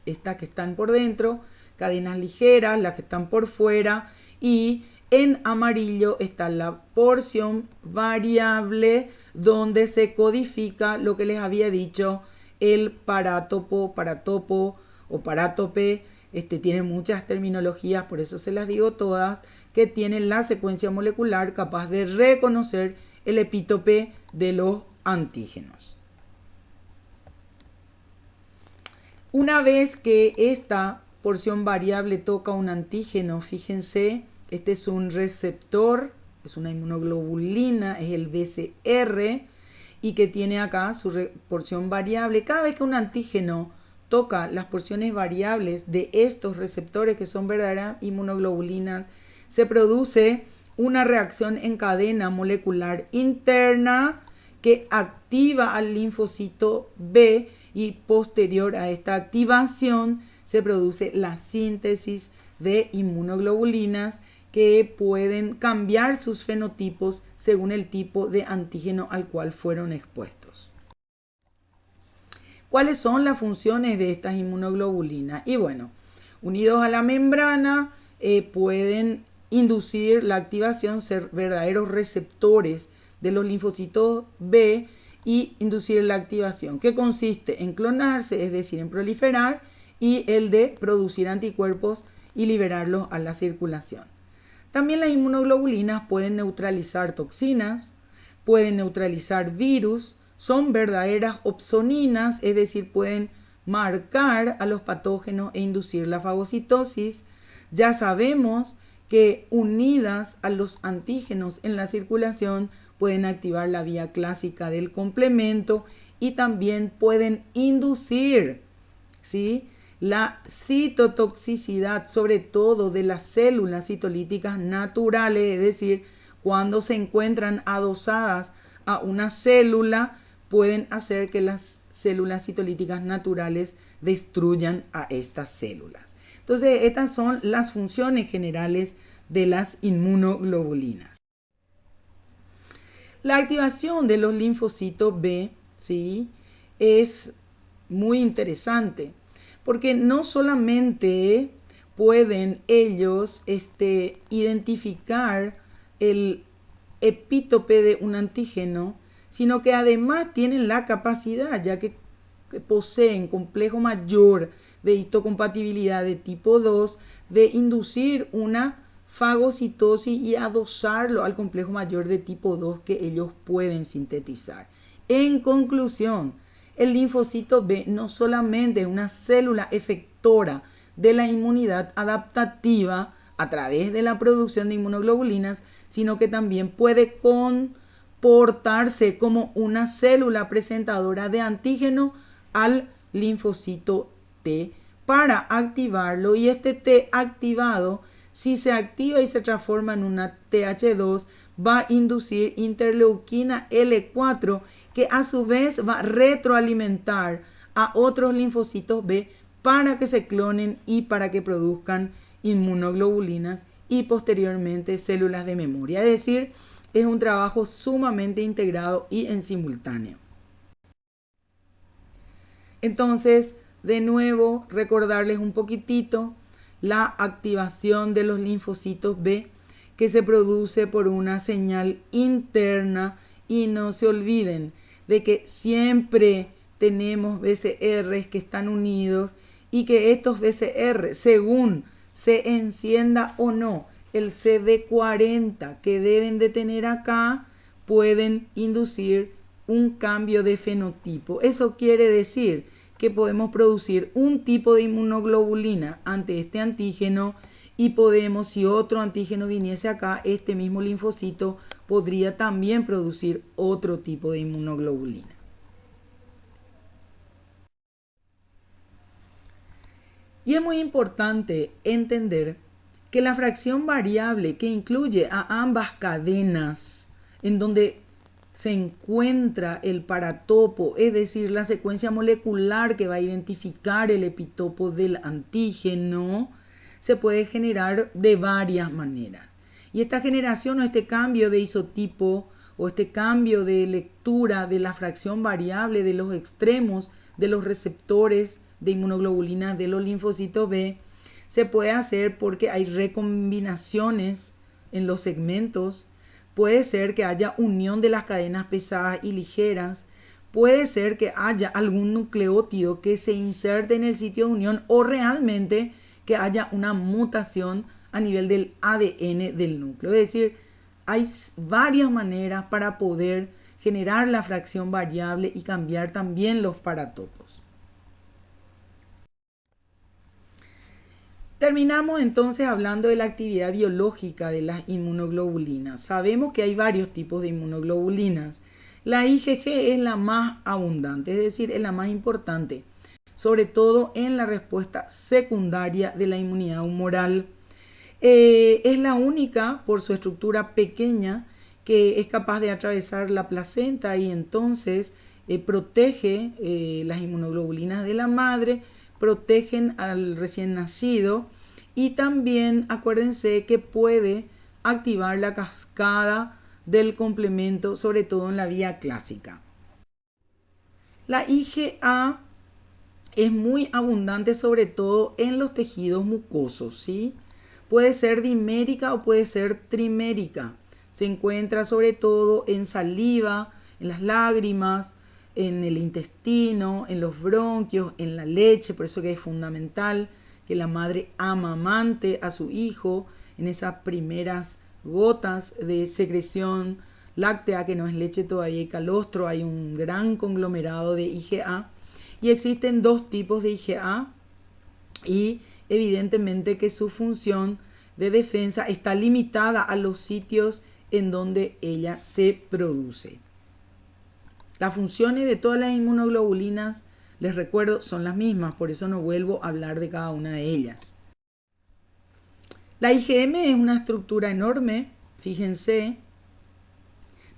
estas que están por dentro, cadenas ligeras, las que están por fuera, y en amarillo está la porción variable donde se codifica lo que les había dicho, el parátopo, paratopo o parátope. Tiene muchas terminologías, por eso se las digo todas, que tienen la secuencia molecular capaz de reconocer el epítope de los antígenos. Una vez que esta porción variable toca un antígeno, fíjense, este es un receptor, es una inmunoglobulina, es el BCR, y que tiene acá su porción variable. Cada vez que un antígeno toca las porciones variables de estos receptores, que son verdaderas inmunoglobulinas, se produce una reacción en cadena molecular interna que activa al linfocito B, y posterior a esta activación se produce la síntesis de inmunoglobulinas que pueden cambiar sus fenotipos según el tipo de antígeno al cual fueron expuestos. ¿Cuáles son las funciones de estas inmunoglobulinas? Y bueno, unidos a la membrana pueden inducir la activación, ser verdaderos receptores de los linfocitos B y inducir la activación, que consiste en clonarse, es decir, en proliferar, y el de producir anticuerpos y liberarlos a la circulación. También las inmunoglobulinas pueden neutralizar toxinas, pueden neutralizar virus, son verdaderas opsoninas, es decir, pueden marcar a los patógenos e inducir la fagocitosis. Ya sabemos que unidas a los antígenos en la circulación pueden activar la vía clásica del complemento y también pueden inducir, ¿sí?, la citotoxicidad, sobre todo de las células citolíticas naturales, es decir, cuando se encuentran adosadas a una célula, pueden hacer que las células citolíticas naturales destruyan a estas células. Entonces, estas son las funciones generales de las inmunoglobulinas. La activación de los linfocitos B, ¿sí?, es muy interesante porque no solamente pueden ellos identificar el epítope de un antígeno, sino que además tienen la capacidad, ya que poseen complejo mayor de histocompatibilidad de tipo 2, de inducir una fagocitosis y adosarlo al complejo mayor de tipo 2 que ellos pueden sintetizar. En conclusión, el linfocito B no solamente es una célula efectora de la inmunidad adaptativa a través de la producción de inmunoglobulinas, sino que también puede comportarse como una célula presentadora de antígeno al linfocito T para activarlo, y este T activado, si se activa y se transforma en una TH2, va a inducir interleuquina L4, que a su vez va a retroalimentar a otros linfocitos B para que se clonen y para que produzcan inmunoglobulinas y posteriormente células de memoria. Es decir, es un trabajo sumamente integrado y en simultáneo. Entonces, de nuevo, recordarles un poquitito la activación de los linfocitos B, que se produce por una señal interna, y no se olviden de que siempre tenemos BCRs que están unidos y que estos BCR, según se encienda o no el CD40 que deben de tener acá, pueden inducir un cambio de fenotipo. Eso quiere decir que podemos producir un tipo de inmunoglobulina ante este antígeno, y podemos, si otro antígeno viniese acá, este mismo linfocito podría también producir otro tipo de inmunoglobulina. Y es muy importante entender que la fracción variable que incluye a ambas cadenas, en donde se encuentra el paratopo, es decir, la secuencia molecular que va a identificar el epitopo del antígeno, se puede generar de varias maneras. Y esta generación o este cambio de isotipo o este cambio de lectura de la fracción variable de los extremos de los receptores de inmunoglobulinas de los linfocitos B se puede hacer porque hay recombinaciones en los segmentos. Puede ser que haya unión de las cadenas pesadas y ligeras. Puede ser que haya algún nucleótido que se inserte en el sitio de unión, o realmente que haya una mutación a nivel del ADN del núcleo. Es decir, hay varias maneras para poder generar la fracción variable y cambiar también los paratopos. Terminamos entonces hablando de la actividad biológica de las inmunoglobulinas. Sabemos que hay varios tipos de inmunoglobulinas. La IgG es la más abundante, es decir, es la más importante, sobre todo en la respuesta secundaria de la inmunidad humoral. Es la única, por su estructura pequeña, que es capaz de atravesar la placenta y entonces protege las inmunoglobulinas de la madre, protegen al recién nacido, y también acuérdense que puede activar la cascada del complemento, sobre todo en la vía clásica. La IgA es muy abundante sobre todo en los tejidos mucosos, ¿sí? Puede ser dimérica o puede ser trimérica. Se encuentra sobre todo en saliva, en las lágrimas, en el intestino, en los bronquios, en la leche. Por eso que es fundamental que la madre amamante a su hijo en esas primeras gotas de secreción láctea, que no es leche todavía, y calostro. Hay un gran conglomerado de IgA, y existen dos tipos de IgA, y evidentemente que su función de defensa está limitada a los sitios en donde ella se produce. Las funciones de todas las inmunoglobulinas, les recuerdo, son las mismas, por eso no vuelvo a hablar de cada una de ellas. La IgM es una estructura enorme, fíjense,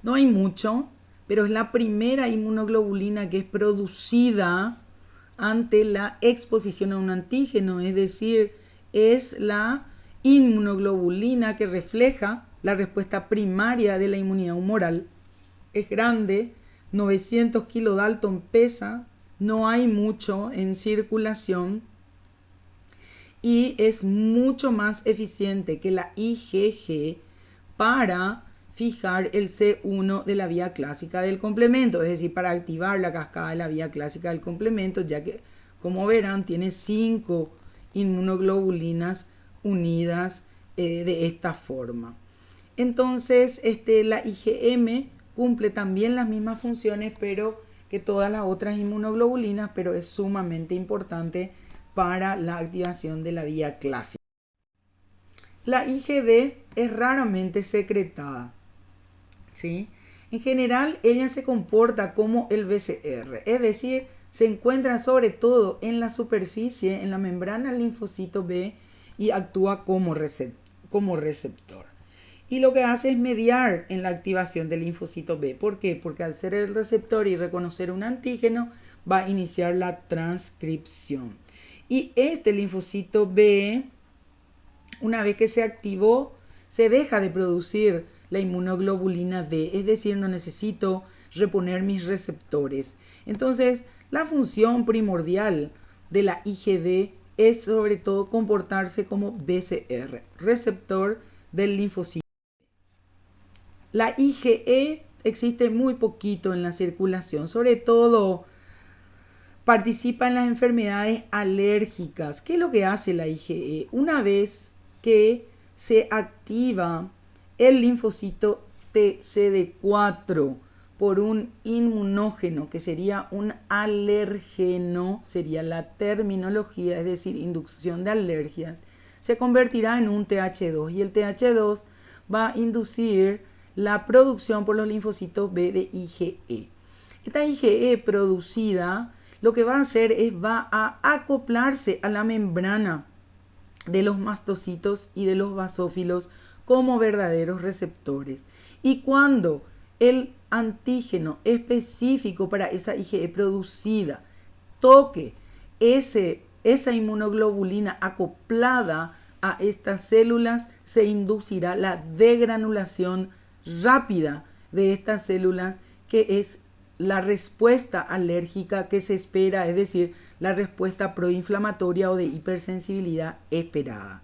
no hay mucho, pero es la primera inmunoglobulina que es producida ante la exposición a un antígeno, es decir, es la inmunoglobulina que refleja la respuesta primaria de la inmunidad humoral. Es grande, 900 kilodalton pesa, no hay mucho en circulación y es mucho más eficiente que la IgG para fijar el C1 de la vía clásica del complemento, es decir, para activar la cascada de la vía clásica del complemento, ya que, como verán, tiene 5 inmunoglobulinas unidas de esta forma. Entonces, la IgM cumple también las mismas funciones, pero que todas las otras inmunoglobulinas, pero es sumamente importante para la activación de la vía clásica. La IgD es raramente secretada, ¿sí? En general, ella se comporta como el BCR, es decir, se encuentra sobre todo en la superficie, en la membrana del linfocito B y actúa como receptor. Y lo que hace es mediar en la activación del linfocito B. ¿Por qué? Porque al ser el receptor y reconocer un antígeno, va a iniciar la transcripción. Y este linfocito B, una vez que se activó, se deja de producir la inmunoglobulina D, es decir, no necesito reponer mis receptores. Entonces, la función primordial de la IgD es sobre todo comportarse como BCR, receptor del linfocito. La IgE existe muy poquito en la circulación, sobre todo participa en las enfermedades alérgicas. ¿Qué es lo que hace la IgE? Una vez que se activa el linfocito TCD4 por un inmunógeno, que sería un alergeno, sería la terminología, es decir, inducción de alergias, se convertirá en un TH2 y el TH2 va a inducir la producción por los linfocitos B de IgE. Esta IgE producida lo que va a hacer es va a acoplarse a la membrana de los mastocitos y de los basófilos como verdaderos receptores. Y cuando el antígeno específico para esa IgE producida toque esa inmunoglobulina acoplada a estas células, se inducirá la degranulación rápida de estas células, que es la respuesta alérgica que se espera, es decir, la respuesta proinflamatoria o de hipersensibilidad esperada.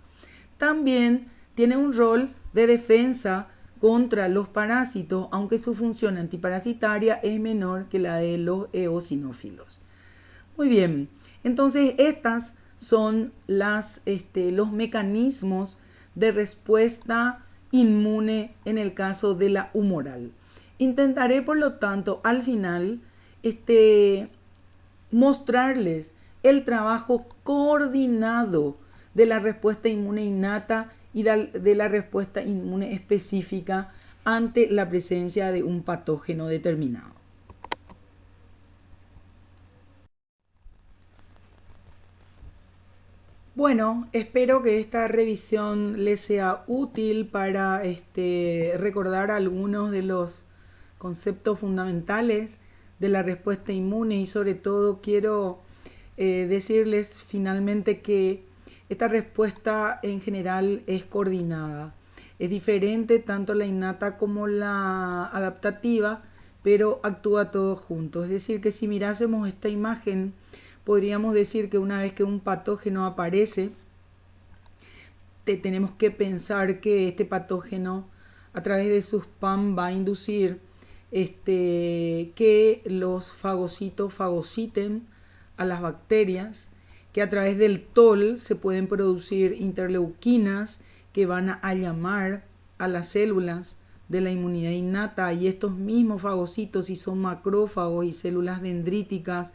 También tiene un rol de defensa contra los parásitos, aunque su función antiparasitaria es menor que la de los eosinófilos. Muy bien, entonces estas son los mecanismos de respuesta inmune en el caso de la humoral. Intentaré, por lo tanto, al final mostrarles el trabajo coordinado de la respuesta inmune innata y de la respuesta inmune específica ante la presencia de un patógeno determinado. Bueno, espero que esta revisión les sea útil para recordar algunos de los conceptos fundamentales de la respuesta inmune, y sobre todo quiero decirles finalmente que esta respuesta en general es coordinada. Es diferente tanto la innata como la adaptativa, pero actúa todo junto. Es decir, que si mirásemos esta imagen, podríamos decir que una vez que un patógeno aparece, tenemos que pensar que este patógeno a través de sus PAM va a inducir que los fagocitos fagociten a las bacterias, que a través del TOL se pueden producir interleuquinas que van a llamar a las células de la inmunidad innata, y estos mismos fagocitos, si son macrófagos y células dendríticas,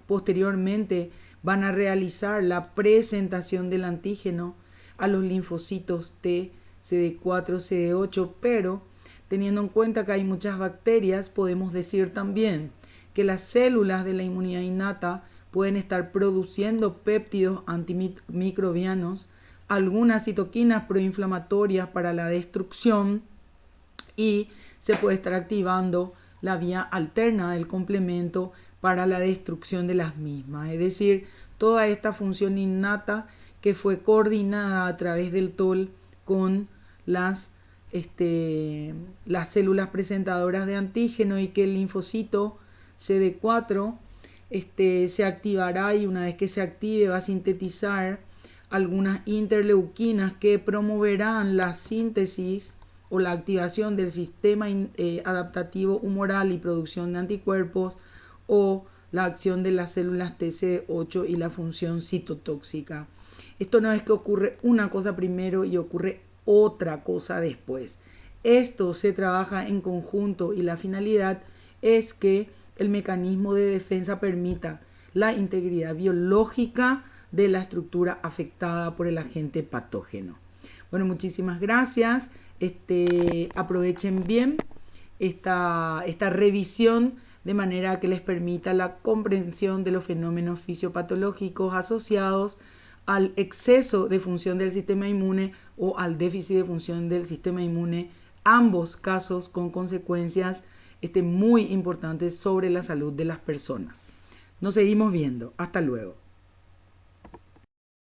posteriormente van a realizar la presentación del antígeno a los linfocitos T, CD4, CD8, pero teniendo en cuenta que hay muchas bacterias, podemos decir también que las células de la inmunidad innata pueden estar produciendo péptidos antimicrobianos, algunas citoquinas proinflamatorias para la destrucción, y se puede estar activando la vía alterna del complemento para la destrucción de las mismas. Es decir, toda esta función innata que fue coordinada a través del TOL con las células presentadoras de antígeno, y que el linfocito CD4 se activará, y una vez que se active va a sintetizar algunas interleuquinas que promoverán la síntesis o la activación del sistema adaptativo humoral y producción de anticuerpos, o la acción de las células TCD8 y la función citotóxica. Esto no es que ocurre una cosa primero y ocurre otra cosa después. Esto se trabaja en conjunto, y la finalidad es que el mecanismo de defensa permita la integridad biológica de la estructura afectada por el agente patógeno. Bueno, muchísimas gracias. Aprovechen bien esta revisión de manera que les permita la comprensión de los fenómenos fisiopatológicos asociados al exceso de función del sistema inmune o al déficit de función del sistema inmune, ambos casos con consecuencias muy importantes sobre la salud de las personas. Nos seguimos viendo. Hasta luego.